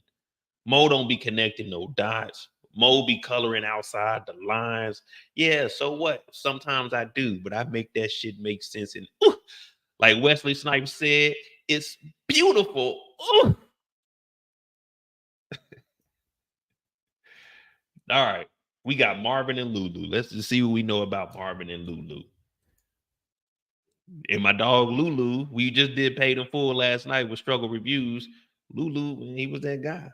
Mo don't be connecting no dots. Mo be coloring outside the lines. Yeah, so what? Sometimes I do, but I make that shit make sense. And like Wesley Snipes said, it's beautiful. All right, we got Marvin and Lou-Lou. Let's just see what we know about Marvin and Lou-Lou. And my dog Lou-Lou, we just did Paid in Full last night with Struggle Reviews. Lou-Lou, he was that guy.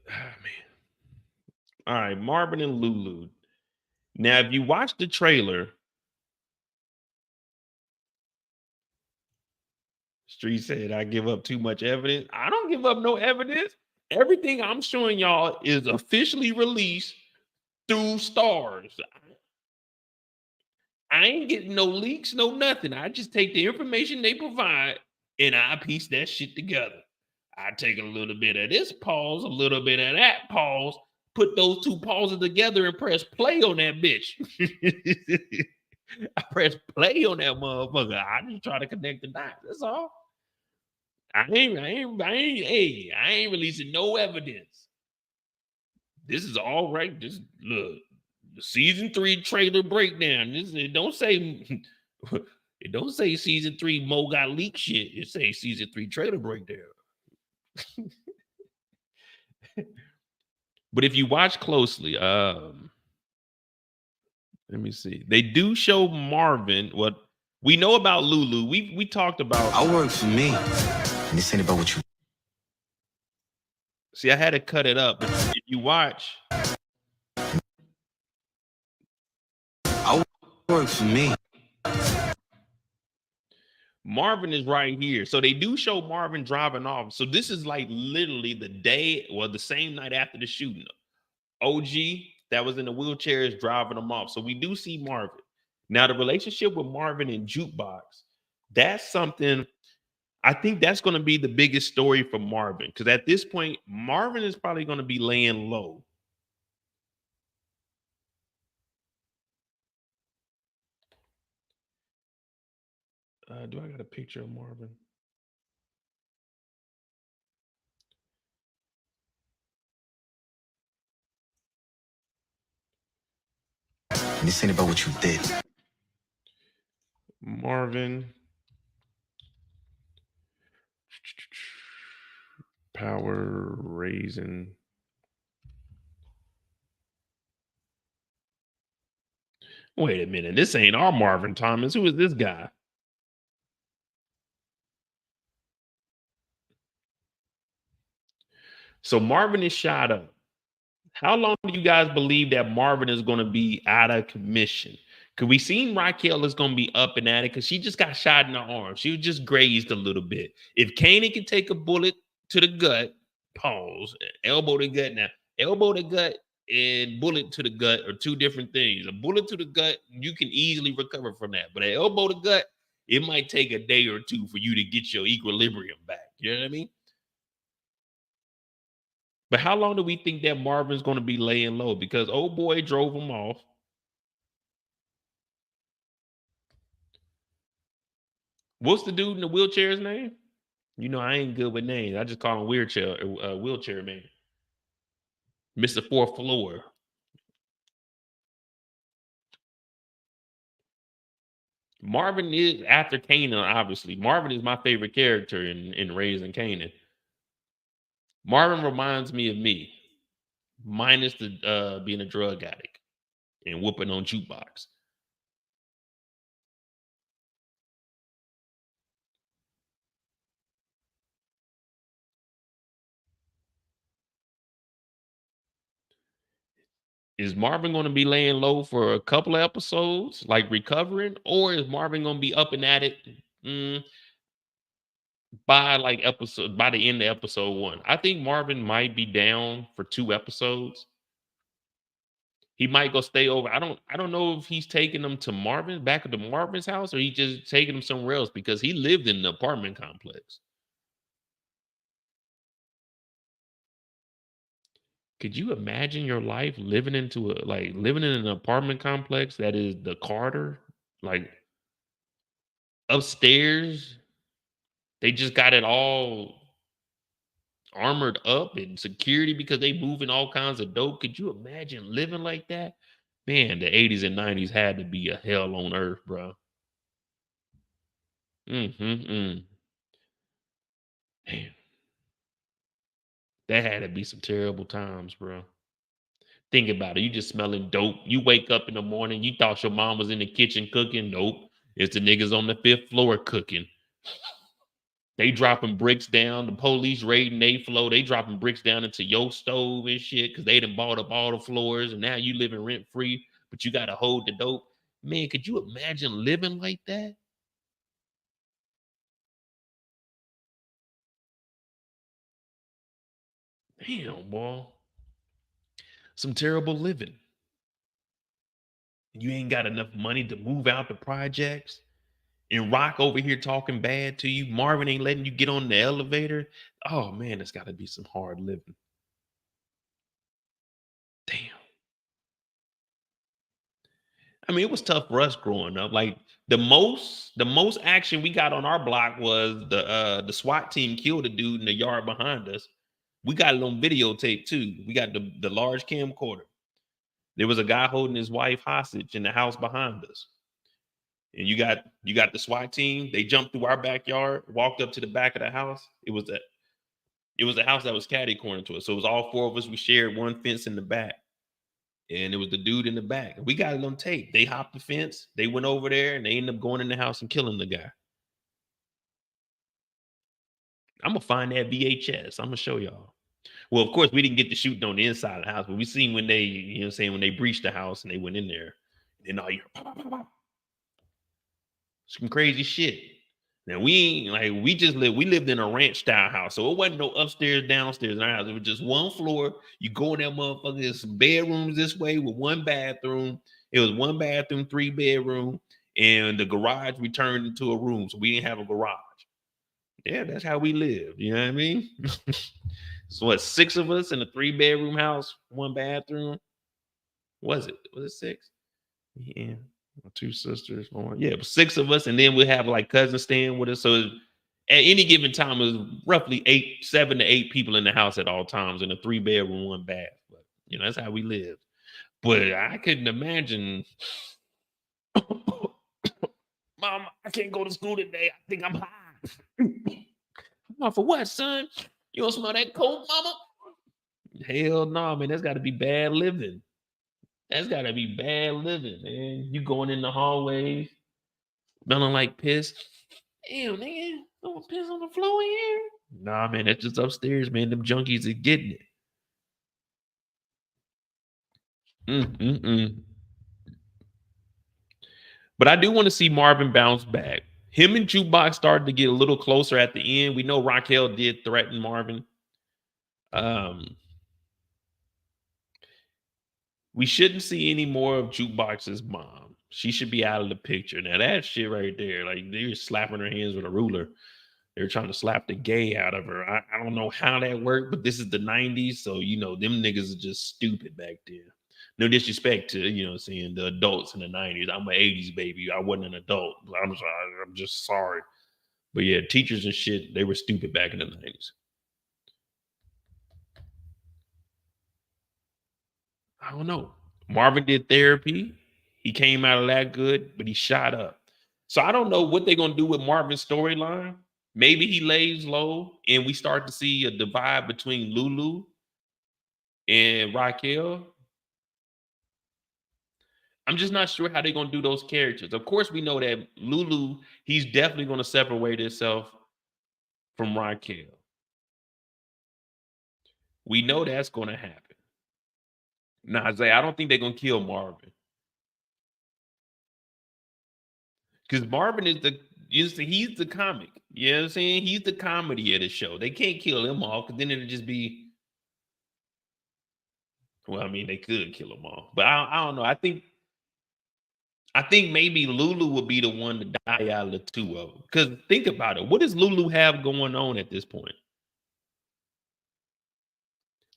Ah, man. All right, Marvin and Lou-Lou. Now, if you watch the trailer, Street said, I give up too much evidence. I don't give up no evidence. Everything I'm showing y'all is officially released through STARZ. I ain't getting no leaks, no nothing. I just take the information they provide and I piece that shit together. I take a little bit of this pause, a little bit of that pause, put those two pauses together and press play on that bitch. I press play on that motherfucker. I just try to connect the dots. That's all. I ain't releasing no evidence. This is all right. Just look, the season 3 trailer breakdown. It don't say season 3 Mo got leaked shit. It say season 3 trailer breakdown. But if you watch closely, let me see. They do show Marvin. What we know about Lou-Lou, we talked about. I work for me. And this ain't about what you. See, I had to cut it up. But if you watch, I work for me. Marvin is right here. So they do show Marvin driving off. So this is like literally the day or the same night after the shooting. OG that was in the wheelchair is driving them off. So we do see Marvin. Now, the relationship with Marvin and Jukebox, That's something. I think that's going to be the biggest story for Marvin, because at this point, Marvin is probably going to be laying low. Do I got a picture of Marvin? This ain't about what you did. Marvin. Power Raising. Wait a minute. This ain't our Marvin Thomas. Who is this guy? So Marvin is shot up. How long do you guys believe that Marvin is going to be out of commission? Because we seen Raquel is going to be up and at it because she just got shot in the arm. She was just grazed a little bit. If Kanan can take a bullet to the gut, pause, elbow to gut. Now, elbow to gut and bullet to the gut are two different things. A bullet to the gut, you can easily recover from that. But an elbow to gut, it might take a day or two for you to get your equilibrium back. You know what I mean? But how long do we think that Marvin's going to be laying low? Because old boy drove him off. What's the dude in the wheelchair's name? You know, I ain't good with names. I just call him wheelchair man. Mr. Fourth Floor. Marvin is after Kanan, obviously. Marvin is my favorite character in Raising Kanan. Marvin reminds me of me, minus the being a drug addict and whooping on Jukebox. Is Marvin going to be laying low for a couple of episodes, like recovering, or is Marvin going to be up and at it by the end of episode 1? I think Marvin might be down for 2 episodes. He might go stay over. I don't know if he's taking them to back to Marvin's house, or he just taking them somewhere else because he lived in the apartment complex. Could you imagine your life living in an apartment complex that is the Carter? Like upstairs, they just got it all armored up and security because they moving all kinds of dope. Could you imagine living like that? Man, the 80s and 90s had to be a hell on earth, bro. Damn. That had to be some terrible times, bro. Think about it. You just smelling dope. You wake up in the morning, you thought your mom was in the kitchen cooking. Nope. It's the niggas on the 5th floor cooking. They dropping bricks down. The police raiding they floor. They dropping bricks down into your stove and shit because they done bought up all the floors and now you living rent free, but you got to hold the dope. Man, could you imagine living like that? Damn, boy. Some terrible living. You ain't got enough money to move out the projects. And Rock over here talking bad to you. Marvin ain't letting you get on the elevator. Oh, man, it's got to be some hard living. Damn. I mean, it was tough for us growing up. Like the most action we got on our block was the SWAT team killed a dude in the yard behind us. We got it on videotape too. We got the large camcorder. There was a guy holding his wife hostage in the house behind us. And you got the SWAT team. They jumped through our backyard, walked up to the back of the house. It was a house that was catty corner to us. So it was all 4 of us. We shared one fence in the back. And it was the dude in the back. We got it on tape. They hopped the fence. They went over there and they ended up going in the house and killing the guy. I'm going to find that VHS. I'm going to show y'all. Well, of course, we didn't get to shoot on the inside of the house, but we seen when they, when they breached the house and they went in there. And then all you hear, pop, pop, pop, pop. Some crazy shit. Now we lived in a ranch style house. So it wasn't no upstairs, downstairs in our house. It was just one floor. You go in that motherfucker, there's some bedrooms this way with one bathroom. It was 1 bathroom, 3 bedroom. and the garage we turned into a room, so we didn't have a garage. Yeah, that's how we lived. You know what I mean? So what? 6 of us in a 3-bedroom house, 1 bathroom. Was it? Was it 6? Yeah, 2 sisters. 1. Yeah, it was 6 of us, and then we have like cousins staying with us. So at any given time, it was roughly 7 to 8 people in the house at all times in a 3-bedroom, 1 bath. But you know, that's how we lived. But I couldn't imagine. Mom, I can't go to school today. I think I'm high. Mom, for what, son? You don't smell that coke, mama? Hell no, man. That's got to be bad living. That's got to be bad living, man. You going in the hallways, smelling like piss. Damn, nigga, no piss on the floor here. Nah, man, that's just upstairs, man. Them junkies are getting it. But I do want to see Marvin bounce back. Him and Jukebox started to get a little closer at the end. We know Raquel did threaten Marvin. We shouldn't see any more of Jukebox's mom. She should be out of the picture. Now that shit right there, like they were slapping her hands with a ruler. They were trying to slap the gay out of her. I don't know how that worked, but this is the 90s. So, you know, them niggas are just stupid back then. No disrespect to, you know what I'm saying, the adults in the 90s. I'm an 80s baby. I wasn't an adult. I'm just sorry. But yeah, teachers and shit, they were stupid back in the 90s. I don't know. Marvin did therapy. He came out of that good, but he shot up. So I don't know what they're going to do with Marvin's storyline. Maybe he lays low and we start to see a divide between Lou-Lou and Raquel. I'm just not sure how they're going to do those characters. Of course, we know that Lou-Lou, he's definitely going to separate himself from Raquel. We know that's going to happen. Now, Isaiah, I don't think they're going to kill Marvin. Because Marvin is he's the comic. You know what I'm saying? He's the comedy of the show. They can't kill him off because then it'll just be. Well, I mean, they could kill him off, but I don't know. I think maybe Lou-Lou would be the one to die out of the 2 of them. Because think about it. What does Lou-Lou have going on at this point?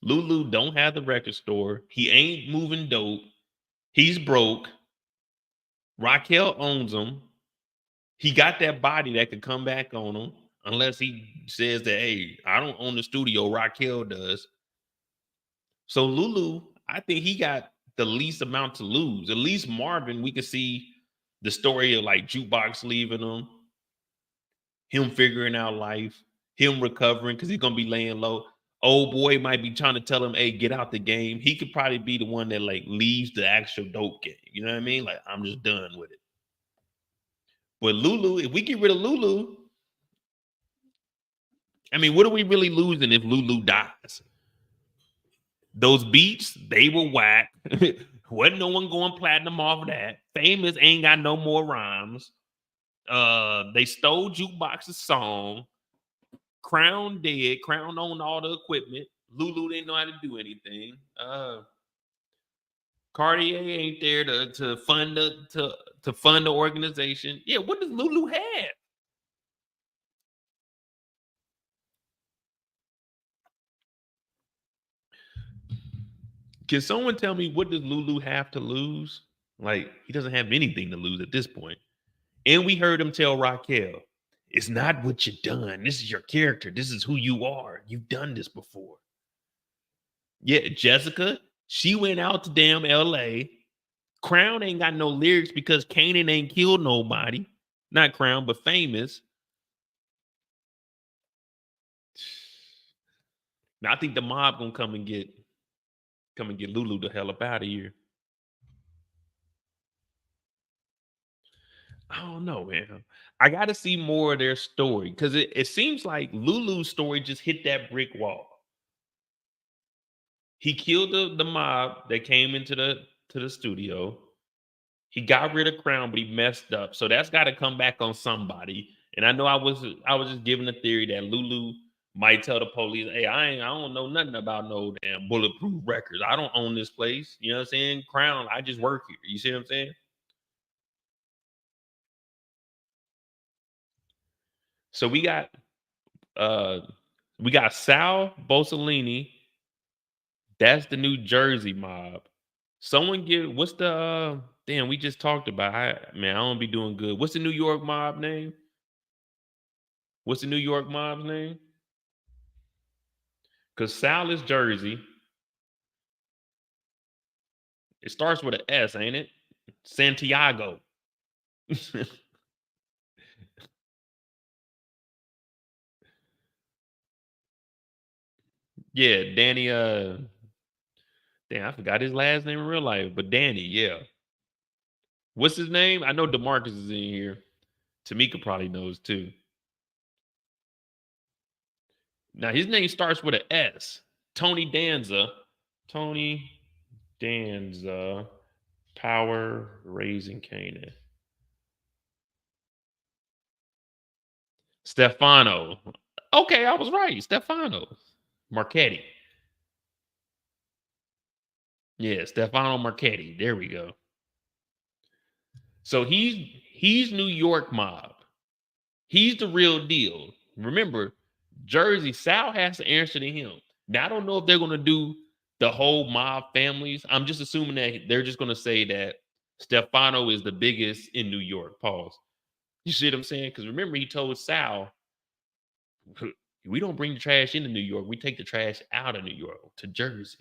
Lou-Lou don't have the record store. He ain't moving dope. He's broke. Raquel owns him. He got that body that could come back on him unless he says that, hey, I don't own the studio. Raquel does. So Lou-Lou, I think he got the least amount to lose. At least Marvin, we could see the story of like Jukebox leaving him figuring out life, him recovering because he's going to be laying low. Old boy might be trying to tell him, hey, get out the game. He could probably be the one that like leaves the actual dope game. You know what I mean? Like, I'm just done with it. But Lou-Lou, if we get rid of Lou-Lou, I mean, what are we really losing if Lou-Lou dies? Those beats, they were whack. Wasn't no one going platinum off of that. Famous ain't got no more rhymes. They stole Jukebox's song. Crown dead. Crown owned all the equipment. Lou-Lou didn't know how to do anything. Cartier ain't there to fund the organization. Yeah, what does Lou-Lou have? Can someone tell me what does Lou-Lou have to lose? Like, he doesn't have anything to lose at this point. And we heard him tell Raquel, it's not what you've done. This is your character. This is who you are. You've done this before. Yeah, Jessica, she went out to damn LA. Crown ain't got no lyrics because Kanan ain't killed nobody. Not Crown, but Famous. Now, I think the mob gonna come and get Lou-Lou the hell up out of here. I don't know, man. I got to see more of their story because it seems like Lou-Lou's story just hit that brick wall. He killed the mob that came into the studio. He got rid of Crown, but he messed up. So that's got to come back on somebody. And I know I was just giving a theory that Lou-Lou might tell the police, hey, I don't know nothing about no damn Bulletproof Records. I don't own this place. You know what I'm saying? Crown, I just work here. You see what I'm saying? So we got Sal Bosolini. That's the New Jersey mob. Someone give what's the damn we just talked about. I don't be doing good. What's the New York mob name? What's the New York mob's name? Because Sal is Jersey. It starts with an S, ain't it? Santiago. Yeah, Danny. Damn, I forgot his last name in real life, but Danny. Yeah. What's his name? I know DeMarcus is in here. Tamika probably knows too. Now his name starts with an S. Tony Danza. Tony Danza. Power Raising Kanan. Stefano. Okay, I was right. Stefano Marchetti. Yeah, Stefano Marchetti. There we go. So he's New York mob. He's the real deal. Remember, Jersey, Sal has to answer to him. Now, I don't know if they're going to do the whole mob families. I'm just assuming that they're just going to say that Stefano is the biggest in New York. Pause. You see what I'm saying? Because remember, he told Sal, we don't bring the trash into New York. We take the trash out of New York to Jersey.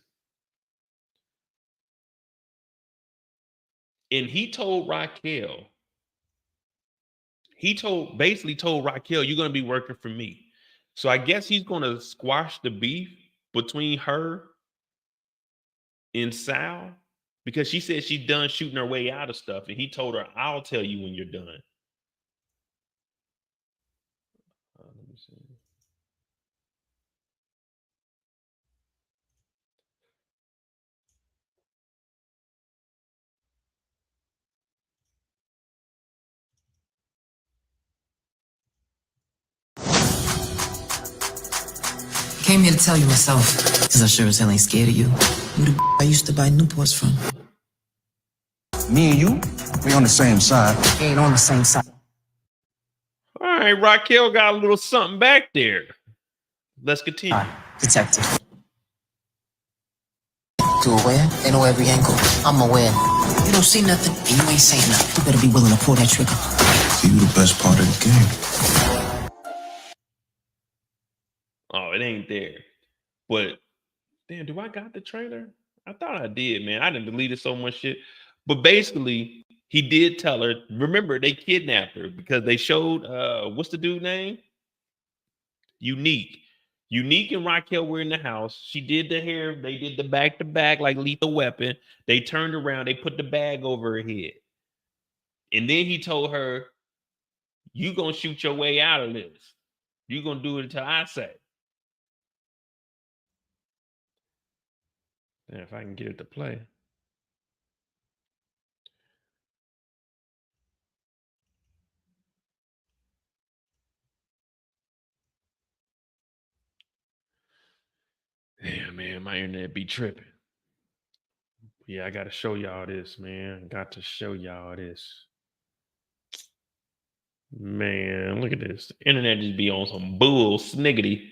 And he told Raquel, basically told Raquel, you're going to be working for me. So I guess he's going to squash the beef between her and Sal because she said she's done shooting her way out of stuff. And he told her, I'll tell you when you're done. Let me see. Came here to tell you myself, because I sure as hell ain't scared of you. You the I used to buy Newports from. Me and you, we on the same side. We ain't on the same side. All right, Raquel got a little something back there. Let's continue. Detective. You aware? They know every angle. I'm aware. You don't see nothing, and you ain't saying nothing. You better be willing to pull that trigger. See, you the best part of the game. Oh, it ain't there. But damn, do I got the trailer? I thought I did, man. I didn't delete so much shit. But basically, he did tell her, remember, they kidnapped her because they showed what's the dude name? Unique. Unique and Raquel were in the house. She did the hair, they did the back-to-back like Lethal Weapon. They turned around, they put the bag over her head. And then he told her, you gonna shoot your way out of this. You gonna do it until I say. Yeah, if I can get it to play. Yeah, man, my internet be tripping. Yeah, I gotta show y'all this, man. Got to show y'all this. Man, look at this. The internet just be on some bull sniggity.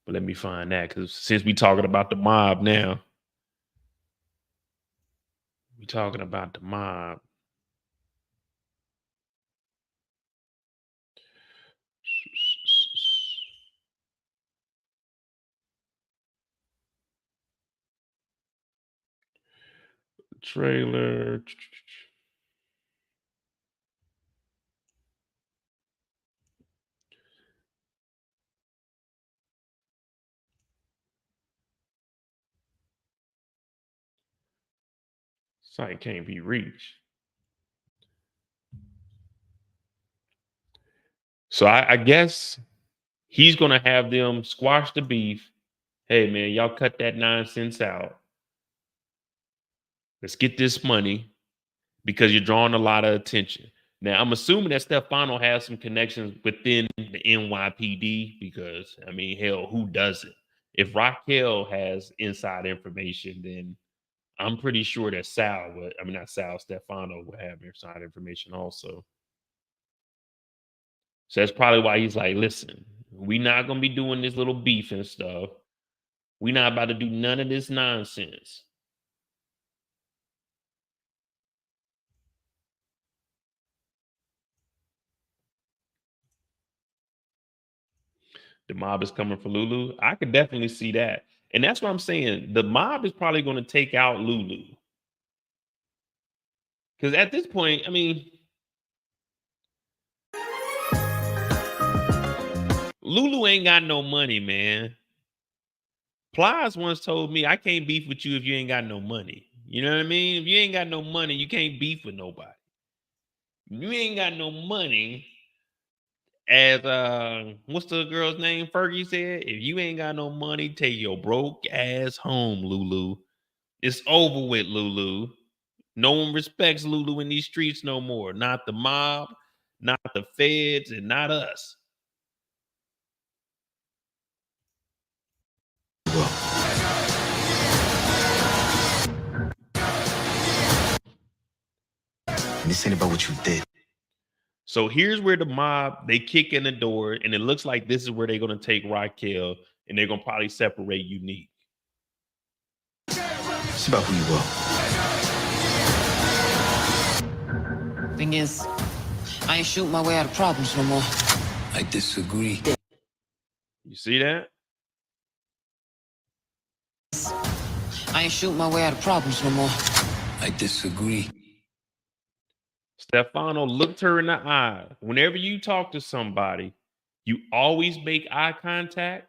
But let me find that, because since we talking about the mob now, we talking about the mob. Trailer. Site can't be reached. So I guess he's gonna have them squash the beef. Hey man, y'all cut that nonsense out. Let's get this money because you're drawing a lot of attention. Now, I'm assuming that Stefano has some connections within the NYPD because, I mean, hell, who doesn't? If Raquel has inside information, then I'm pretty sure that Stefano would have inside information also. So that's probably why he's like, listen, we not gonna be doing this little beef and stuff. We not about to do none of this nonsense. The mob is coming for Lou-Lou. I could definitely see that. And that's what I'm saying. The mob is probably going to take out Lou-Lou. Because at this point, I mean, Lou-Lou ain't got no money, man. Plies once told me, I can't beef with you if you ain't got no money. You know what I mean? If you ain't got no money, you can't beef with nobody. You ain't got no money. As what's the girl's name? Fergie said, if you ain't got no money, take your broke ass home, Lou-Lou. It's over with, Lou-Lou. No one respects Lou-Lou in these streets no more. Not the mob, not the feds, and not us. And this ain't about what you did. So here's where the mob, they kick in the door, and it looks like this is where they're going to take Raquel, and they're going to probably separate Unique. It's about who you are. Thing is, I ain't shooting my way out of problems no more. I disagree. You see that? I ain't shooting my way out of problems no more. I disagree. Stefano looked her in the eye. Whenever you talk to somebody, you always make eye contact.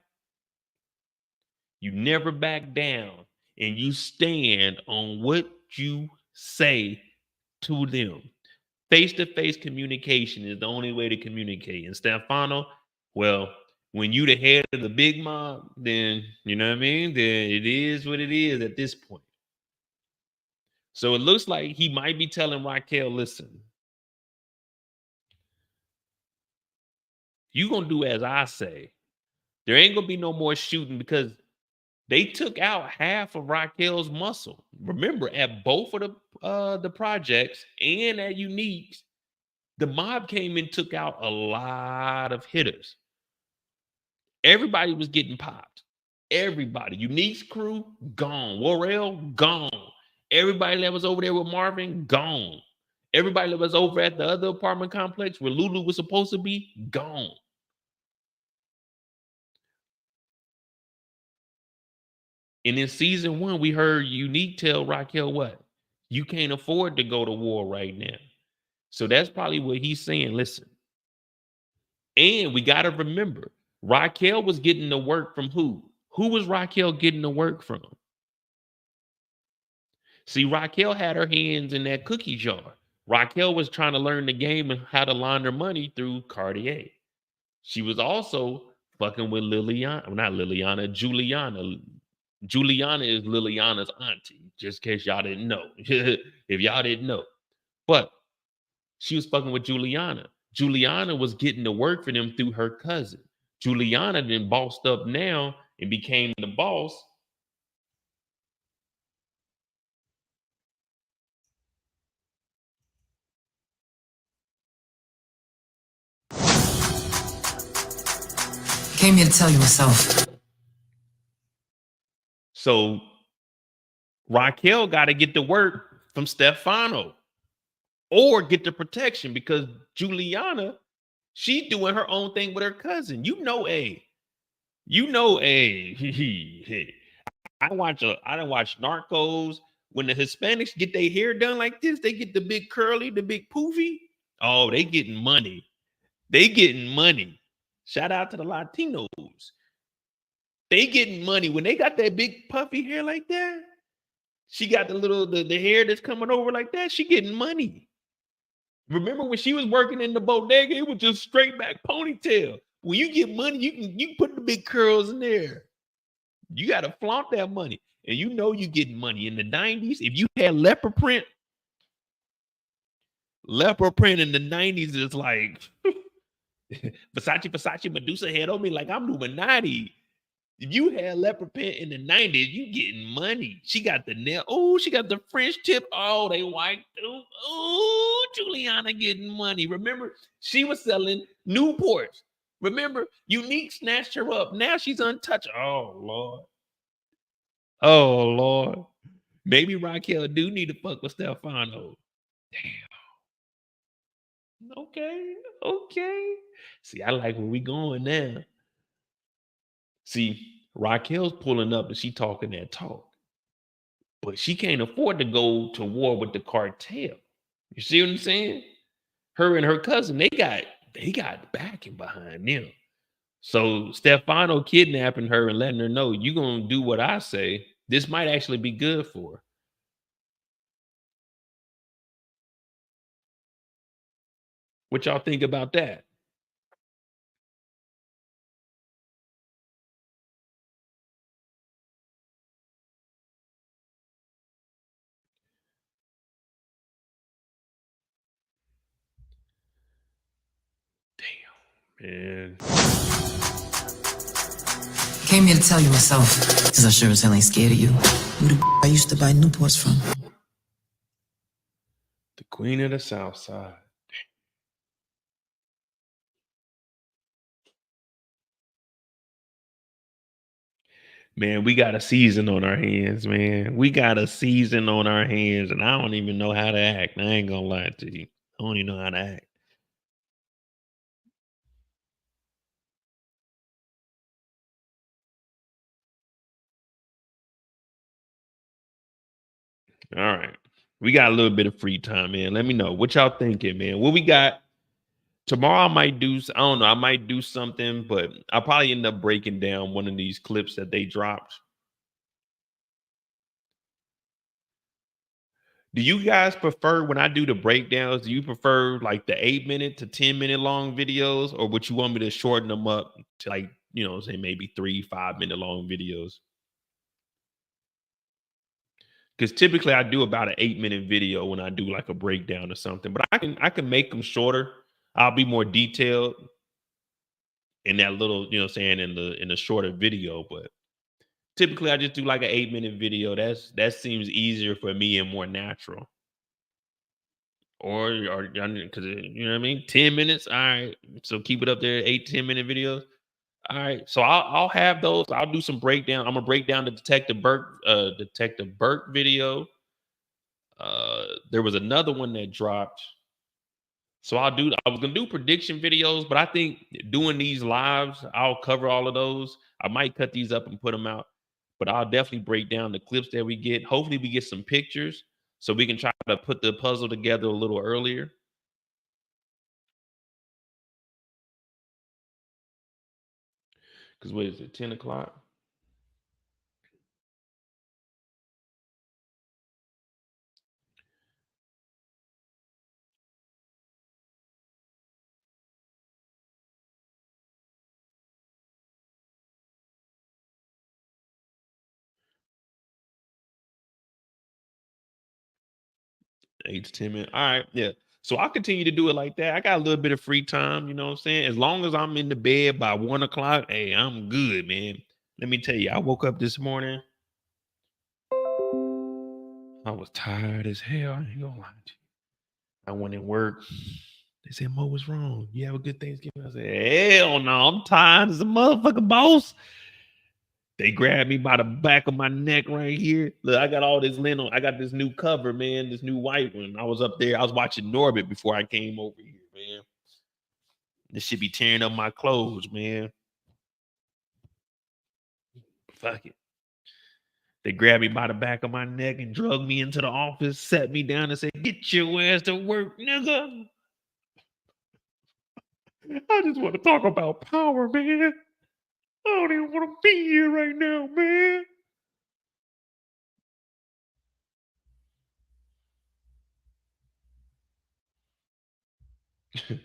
You never back down, and you stand on what you say to them. Face-to-face communication is the only way to communicate. And Stefano, well, when you the head of the big mob, then, you know what I mean? Then it is what it is at this point. So it looks like he might be telling Raquel, listen, you gonna do as I say. There ain't gonna be no more shooting because they took out half of Raquel's muscle. Remember, at both of the projects and at Unique's, the mob came and took out a lot of hitters. Everybody was getting popped. Everybody. Unique's crew, gone. Warrell, gone. Everybody that was over there with Marvin, gone. Everybody that was over at the other apartment complex where Lou-Lou was supposed to be, gone. And in season 1, we heard Unique tell Raquel what? You can't afford to go to war right now. So that's probably what he's saying. Listen. And we got to remember, Raquel was getting the work from who? Who was Raquel getting the work from? See, Raquel had her hands in that cookie jar. Raquel was trying to learn the game and how to launder money through Cartier. She was also fucking with Liliana. Well, not Liliana, Juliana. Juliana is Liliana's auntie, just in case y'all didn't know. If y'all didn't know. But she was fucking with Juliana. Juliana was getting the work for them through her cousin. Juliana then bossed up now and became the boss. Came here to tell you myself. So Raquel got to get the work from Stefano or get the protection because Juliana, she's doing her own thing with her cousin. I done watch Narcos. When the Hispanics get their hair done like this, they get the big curly, the big poofy. Oh, they getting money. They getting money. Shout out to the Latinos. They getting money. When they got that big puffy hair like that, she got the hair that's coming over like that, she getting money. Remember when she was working in the bodega, it was just straight back ponytail. When you get money, you can put the big curls in there. You got to flaunt that money. And you know you getting money. In the 90s, if you had leopard print in the 90s is like Versace, Medusa head on me like I'm Illuminati. If you had leopard print in the 90s, you getting money. She got the nail. Oh, she got the French tip. Oh, they white. Oh, Juliana getting money. Remember, she was selling Newports. Remember, Unique snatched her up. Now she's untouched. Oh, Lord. Oh, Lord. Maybe Raquel do need to fuck with Stefano. Damn. Okay. Okay. See, I like where we going now. See, Raquel's pulling up and she talking that talk. But she can't afford to go to war with the cartel. You see what I'm saying? Her and her cousin, they got backing behind them. So Stefano kidnapping her and letting her know you're gonna do what I say. This might actually be good for her. What y'all think about that? Damn, man. Came here to tell you myself, because I sure as hell ain't scared of you. Who the I used to buy Newports from? The Queen of the South Side. Man, we got a season on our hands, man. We got a season on our hands, and I don't even know how to act. I ain't gonna lie to you. I don't even know how to act. All right. We got a little bit of free time, man. Let me know what y'all thinking, man. What we got tomorrow? I might do, I don't know, I might do something, but I'll probably end up breaking down one of these clips that they dropped. Do you guys prefer when I do the breakdowns? Do you prefer like the 8-minute to 10-minute long videos, or would you want me to shorten them up to like, you know, say maybe 3-5 minute long videos? Because typically I do about an 8-minute video when I do like a breakdown or something, but I can make them shorter. I'll be more detailed in that little, you know what I'm saying, in the shorter video, but typically I just do like an 8-minute video. That seems easier for me and more natural. Or because you know what I mean, 10 minutes. All right. So keep it up there, 8-10 minute videos. All right. So I'll have those. I'll do some breakdown. I'm gonna break down the Detective Burke video. There was another one that dropped. So I was gonna do prediction videos, but I think doing these lives, I'll cover all of those. I might cut these up and put them out, but I'll definitely break down the clips that we get. Hopefully we get some pictures so we can try to put the puzzle together a little earlier. Because what is it, 10 o'clock? Eight to 10 minutes. All right, yeah. So I'll continue to do it like that. I got a little bit of free time, you know what I'm saying? As long as I'm in the bed by 1 o'clock, hey, I'm good, man. Let me tell you, I woke up this morning. I was tired as hell. I ain't gonna lie to you. I went in work. They said, Mo, what's wrong? You have a good Thanksgiving? I said, hell no, I'm tired as a motherfucking boss. They grabbed me by the back of my neck right here. Look, I got all this lint on. I got this new cover, man, this new white one. I was up there. I was watching Norbit before I came over here, man. This should be tearing up my clothes, man. Fuck it. They grabbed me by the back of my neck and drug me into the office, sat me down and said, get your ass to work, nigga. I just want to talk about power, man. I don't even want to be here right now, man. The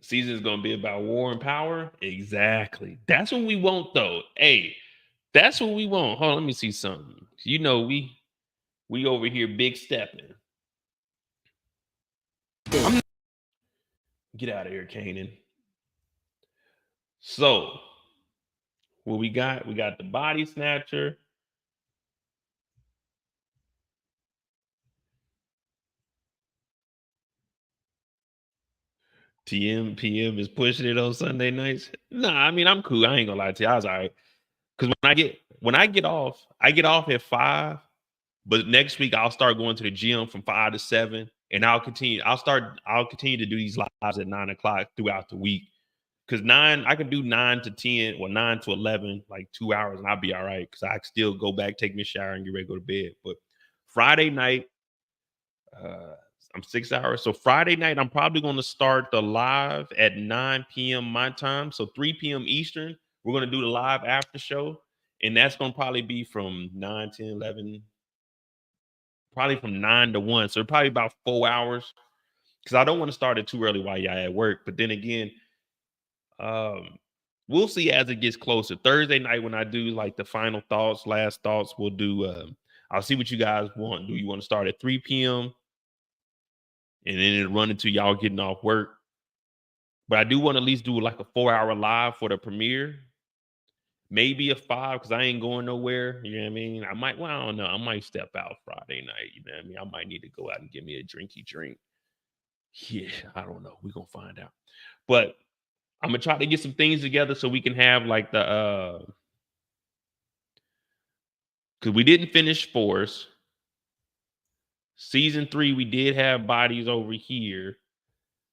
season is going to be about war and power. Exactly. That's what we want, though. Hey, that's what we want. Hold on, let me see something. You know, we over here big stepping. Get out of here, Kanan. So What we got? We got the Body Snatcher. PM is pushing it on Sunday nights. Nah, I mean I'm cool. I ain't gonna lie to you. I was all right. Because when I get off at 5. But next week I'll start going to the gym from 5 to 7, and I'll continue to do these lives at 9 o'clock throughout the week. Because I can do 9 to 10 or 9 to 11, like 2 hours, and I'll be all right. Because I can still go back, take me a shower, and get ready to go to bed. But Friday night, I'm 6 hours. So Friday night, I'm probably going to start the live at 9 p.m. my time. So 3 p.m. Eastern, we're going to do the live after show. And that's going to probably be from 9, 10, 11, probably from 9 to 1. So probably about 4 hours. Because I don't want to start it too early while y'all at work. But then again, we'll see as it gets closer. Thursday night when I do like the final thoughts, last thoughts, we'll do I'll see what you guys want. Do you want to start at 3 p.m.? And then it'll run until y'all getting off work. But I do want to at least do like a 4-hour live for the premiere. Maybe a 5 because I ain't going nowhere. You know what I mean? I don't know. I might step out Friday night. You know what I mean? I might need to go out and get me a drinky drink. Yeah, I don't know. We're going to find out. But I'm going to try to get some things together so we can have like the because we didn't finish Force. Season 3, we did have bodies over here.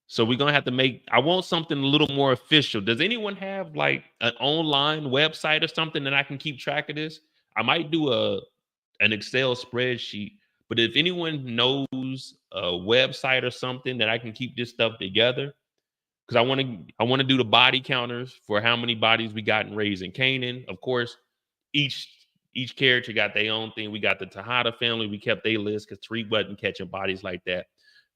So we're going to have to I want something a little more official. Does anyone have like an online website or something that I can keep track of this? I might do an Excel spreadsheet, but if anyone knows a website or something that I can keep this stuff together, because I want to do the body counters for how many bodies we got in Raising Kanan. Of course, each character got their own thing. We got the Tejada family. We kept their list because Tariq wasn't catching bodies like that.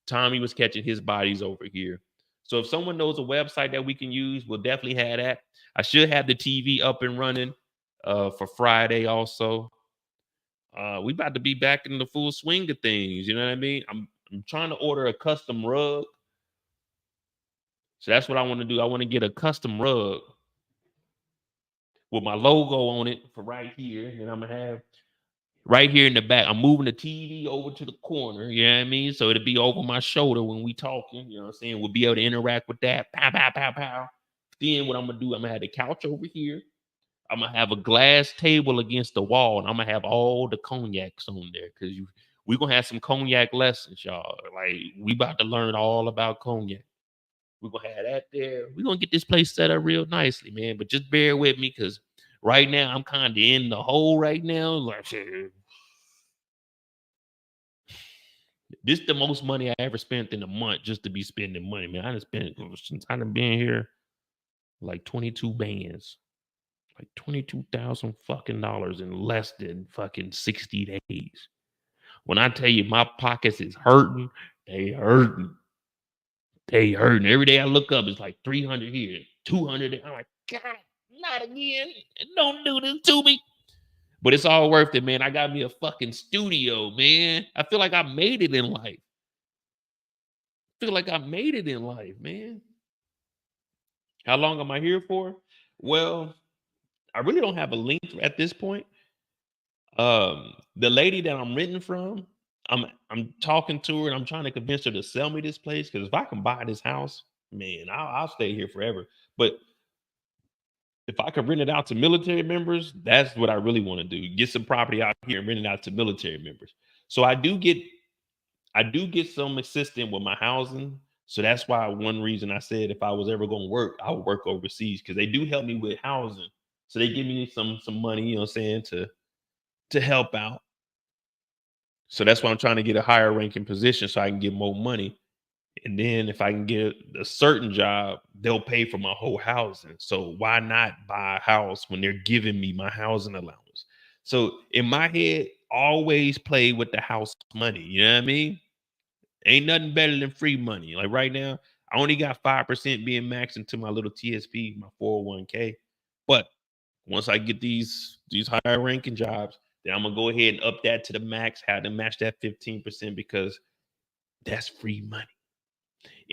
Tommy was catching his bodies over here. So if someone knows a website that we can use, we'll definitely have that. I should have the TV up and running for Friday also. We about to be back in the full swing of things. You know what I mean? I'm trying to order a custom rug. So that's what I want to do. I want to get a custom rug with my logo on it for right here. And I'm going to have right here in the back. I'm moving the TV over to the corner. You know what I mean? So it'll be over my shoulder when we talking. You know what I'm saying? We'll be able to interact with that. Pow, pow, pow, pow. Then what I'm going to do, I'm going to have the couch over here. I'm going to have a glass table against the wall. And I'm going to have all the cognacs on there. Because we're going to have some cognac lessons, y'all. Like, we about to learn all about cognac. We're going to have that there. We're going to get this place set up real nicely, man. But just bear with me because right now I'm kind of in the hole right now. Like, this is the most money I ever spent in a month just to be spending money, man. I done spent, since I done been here, like 22 bands. Like $22,000 fucking dollars in less than fucking 60 days. When I tell you my pockets is hurting, they hurting. They hurting. Every day I look up, it's like 300 here, 200. I'm like, God, not again. Don't do this to me. But it's all worth it, man. I got me a fucking studio, man. I feel like I made it in life. Man. How long am I here for? Well, I really don't have a link at this point. The lady that I'm renting from, I'm talking to her and I'm trying to convince her to sell me this place because if I can buy this house, man, I'll stay here forever. But if I could rent it out to military members, that's what I really want to do. Get some property out here and rent it out to military members. So I do get some assistance with my housing. So that's why one reason I said if I was ever going to work, I would work overseas because they do help me with housing. So they give me some money, you know what I'm saying, to help out. So that's why I'm trying to get a higher ranking position so I can get more money. And then if I can get a certain job, they'll pay for my whole housing. So why not buy a house when they're giving me my housing allowance? So in my head, always play with the house money. You know what I mean? Ain't nothing better than free money. Like right now, I only got 5% being maxed into my little TSP, my 401k. But once I get these higher ranking jobs, then I'm gonna go ahead and up that to the max, have them match that 15% because that's free money.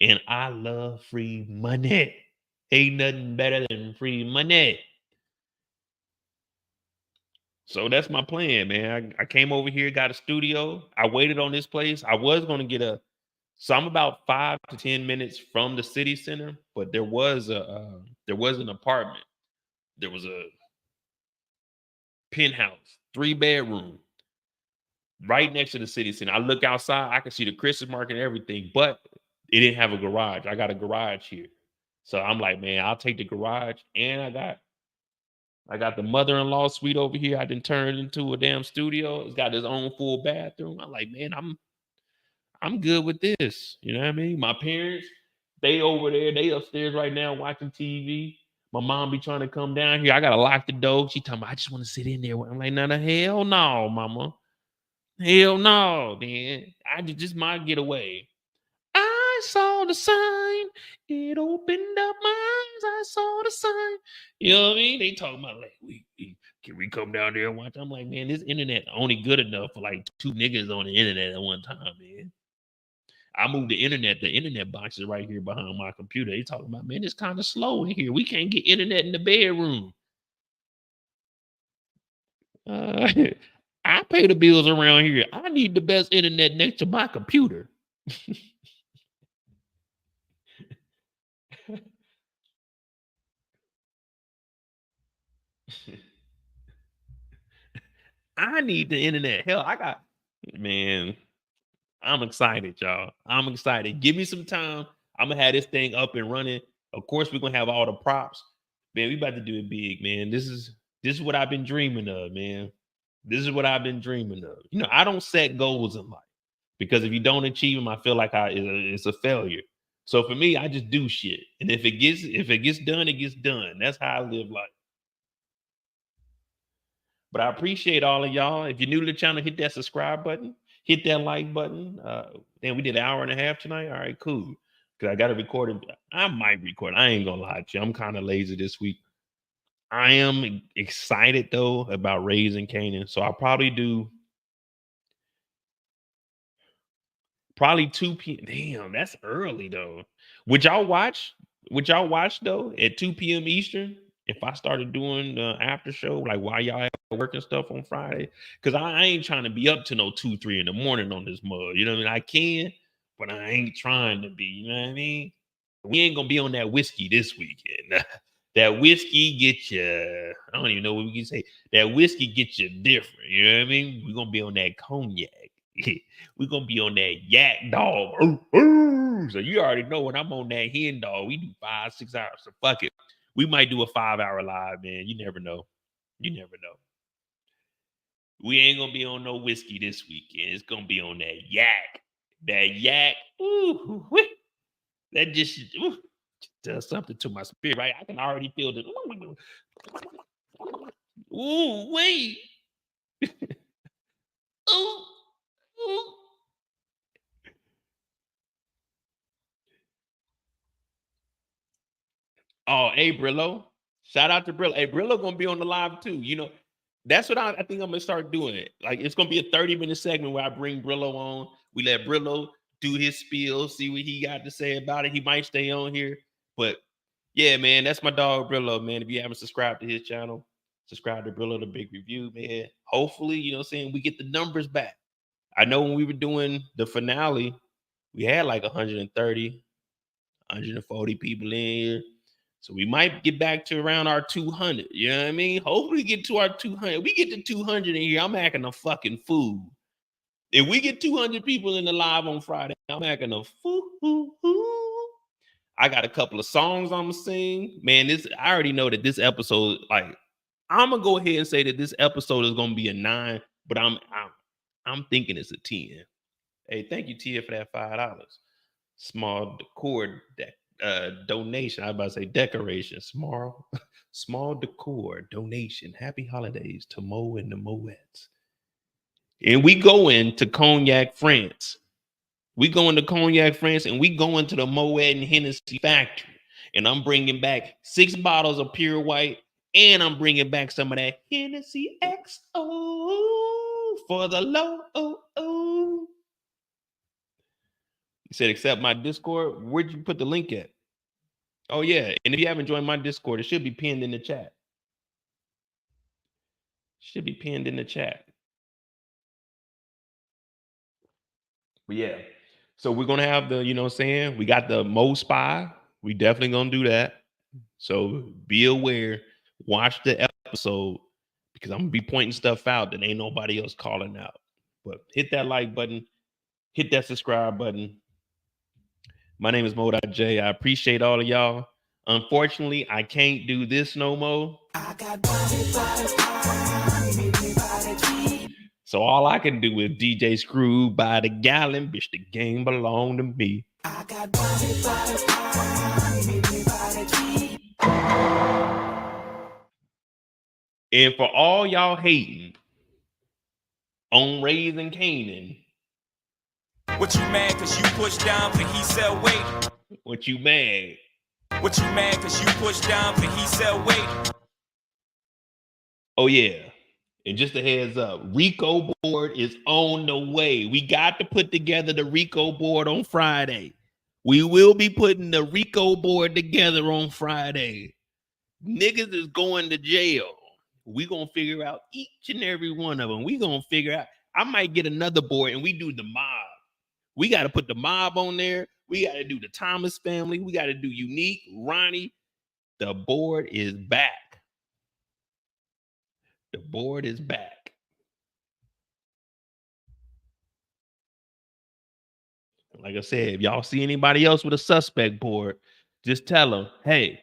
And I love free money. Ain't nothing better than free money. So that's my plan, man. I came over here, got a studio. I waited on this place. I was going to get so I'm about 5 to 10 minutes from the city center, but there was an apartment. There was a penthouse, 3-bedroom, right next to the city center. I look outside, I can see the Christmas market and everything, but it didn't have a garage. I got a garage here. So I'm like, man, I'll take the garage, and I got the mother-in-law suite over here. I didn't turn it into a damn studio. It's got its own full bathroom. I'm like, man, I'm good with this. You know what I mean? My parents, they over there, they upstairs right now watching TV. My mom be trying to come down here. I gotta lock the door. She talking about, I just want to sit in there. I'm like, no, hell no, mama. Hell no, man. I just might get away. I saw the sign. It opened up my eyes. I saw the sign. You know what I mean? They talking about like, can we come down there and watch? I'm like, man, this internet only good enough for like 2 niggas on the internet at one time, man. I moved the internet box is right here behind my computer. They talking about, man, it's kind of slow in here. We can't get internet in the bedroom. I pay the bills around here. I need the best internet next to my computer. I need the internet. Hell, man, I'm excited, y'all. I'm excited. Give me some time. I'm gonna have this thing up and running. Of course, we're gonna have all the props. Man, we about to do it big, man. This is what I've been dreaming of, man. This is what I've been dreaming of. You know, I don't set goals in life because if you don't achieve them, I feel like it's a failure. So for me, I just do shit, and if it gets done, it gets done. That's how I live life. But I appreciate all of y'all. If you're new to the channel, hit that subscribe button, hit that like button. Then we did an hour and a half tonight. All right, cool. Because I got to record it. I might record. I ain't gonna lie to you. I'm kind of lazy this week. I am excited though about Raising Kanan. So I'll probably do 2 p.m. Damn, that's early though. Would y'all watch though at 2 p.m. Eastern? If I started doing the after show, like while y'all at work and stuff on Friday, because I ain't trying to be up to no 2, 3 in the morning on this mug. You know what I mean? I can, but I ain't trying to be. You know what I mean? We ain't gonna be on that whiskey this weekend. That whiskey get you. I don't even know what we can say. That whiskey get you different. You know what I mean? We're gonna be on that cognac. We're gonna be on that yak dog. So you already know when I'm on that hen dog, we do 5, 6 hours. So fuck it. We might do a 5-hour live, man. You never know. You never know. We ain't gonna be on no whiskey this weekend. It's gonna be on that yak. That yak. Ooh, that just does something to my spirit, right? I can already feel the. Ooh, wait. Ooh, ooh. Oh, hey, Brillo. Shout out to Brillo. Hey, Brillo gonna be on the live too. You know, that's what I think I'm gonna start doing it. Like it's gonna be a 30-minute segment where I bring Brillo on. We let Brillo do his spiel, see what he got to say about it. He might stay on here. But yeah, man, that's my dog Brillo, man. If you haven't subscribed to his channel, subscribe to Brillo, the Big Review, man. Hopefully, you know what I'm saying, we get the numbers back. I know when we were doing the finale, we had like 130, 140 people in here. So we might get back to around our 200. You know what I mean? Hopefully we get to our 200. We get to 200 in here, I'm acting a fucking fool. If we get 200 people in the live on Friday, I'm acting a fool. I got a couple of songs I'm gonna sing. Man, I already know that this episode, like, I'm gonna go ahead and say that this episode is gonna be a 9, but I'm thinking it's a 10. Hey, thank you, Tia, for that $5. Small decor donation. I was about to say decoration. Small decor donation. Happy holidays to Mo and the Moettes. And we go into Cognac, France. We go into Cognac, France, and we go into the Moet and Hennessy factory. And I'm bringing back 6 bottles of pure white, and I'm bringing back some of that Hennessy XO for the low. You said, accept my Discord. Where'd you put the link at? Oh, yeah. And if you haven't joined my Discord, it should be pinned in the chat. Should be pinned in the chat. But yeah, so we're gonna have the, you know what I'm saying? We got the Mo Spy. We definitely gonna do that. So be aware, watch the episode because I'm gonna be pointing stuff out that ain't nobody else calling out. But hit that like button, hit that subscribe button. My name is Mo.J. I appreciate all of y'all. Unfortunately, I can't do this no more. So all I can do is DJ Screw by the gallon. Bitch, the game belong to me. And for all y'all hating on Raising Kanan, what you mad cause you pushed down for he said wait? What you mad? What you mad cause you pushed down for he said wait? Oh yeah. And just a heads up, Rico board is on the way. We got to put together the Rico board on Friday. We will be putting the Rico board together on Friday. Niggas is going to jail. We gonna figure out each and every one of them. We gonna figure out. I might get another board and we do the mob. We got to put the mob on there. We got to do the Thomas family. We got to do Unique, Ronnie. The board is back. The board is back. Like I said, if y'all see anybody else with a suspect board, just tell them, hey,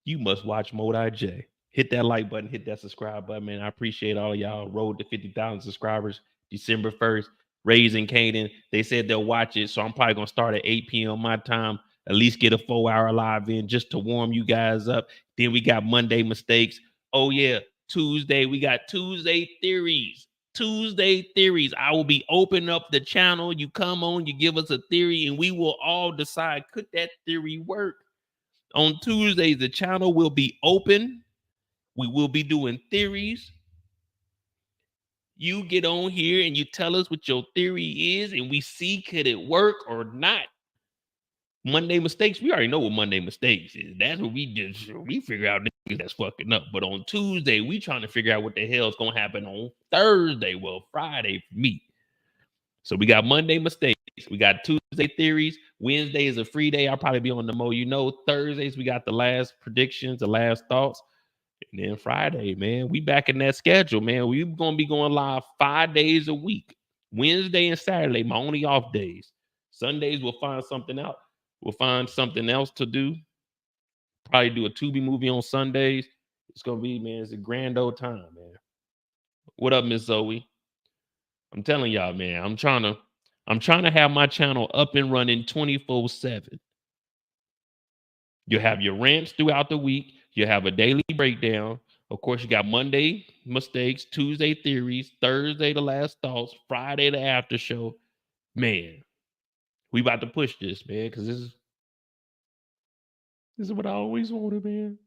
you must watch Mo.J. Hit that like button, hit that subscribe button, man. I appreciate all of y'all. Road to 50,000 subscribers, December 1st. Raising Kanan. They said they'll watch it, so I'm probably going to start at 8 p.m. my time, at least get a 4-hour live in just to warm you guys up. Then we got Monday Mistakes. Oh, yeah, Tuesday. We got Tuesday Theories. Tuesday Theories. I will be opening up the channel. You come on, you give us a theory, and we will all decide, could that theory work? On Tuesdays, the channel will be open. We will be doing theories. You get on here and you tell us what your theory is, and we see could it work or not. Monday Mistakes, we already know what Monday Mistakes is. That's what we figure out niggas that's fucking up. But on Tuesday, we trying to figure out what the hell is going to happen on Thursday. Well, Friday for me. So we got Monday Mistakes. We got Tuesday Theories. Wednesday is a free day. I'll probably be on the Mo. You know, Thursdays, we got the last predictions, the last thoughts. And then Friday, man, we back in that schedule, man. We're going to be going live 5 days a week. Wednesday and Saturday, my only off days. Sundays, we'll find something out. We'll find something else to do. Probably do a Tubi movie on Sundays. It's going to be, man, it's a grand old time, man. What up, Miss Zoe? I'm telling y'all, man, I'm trying to have my channel up and running 24/7. You have your rants throughout the week. You have a daily breakdown. Of course, you got Monday Mistakes, Tuesday Theories, Thursday the last thoughts, Friday the after show. Man, we about to push this, man, because this is what I always wanted, man.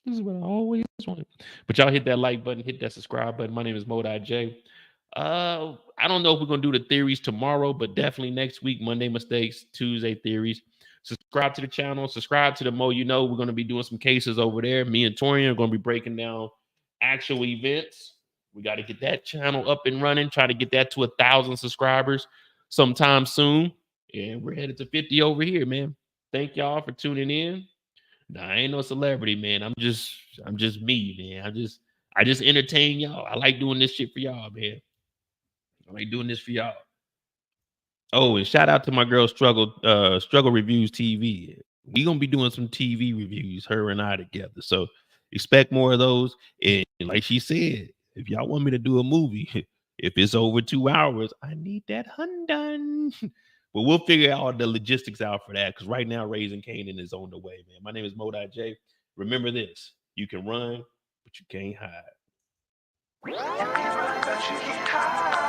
This is what I always wanted. But y'all hit that like button, hit that subscribe button. My name is Mo.J. I don't know if we're gonna do the theories tomorrow, but definitely next week, Monday Mistakes, Tuesday Theories. Subscribe to the channel, subscribe to the Mo. You know, we're going to be doing some cases over there. Me and Torian are going to be breaking down actual events. We got to get that channel up and running, try to get that to 1,000 subscribers sometime soon. And we're headed to 50 over here, man. Thank y'all for tuning in. Now, I ain't no celebrity, man. I'm just me, man. I just entertain y'all. I like doing this shit for y'all, man. I like doing this for y'all. Oh, and shout out to my girl Struggle Reviews TV. We're gonna be doing some TV reviews, her and I together. So expect more of those. And like she said, if y'all want me to do a movie, if it's over 2 hours, I need that done. But we'll figure out the logistics out for that, because right now Raising Kanan is on the way, man. My name is Mo.J. Remember this: you can run, but you can't hide. You can rap, but you can't hide.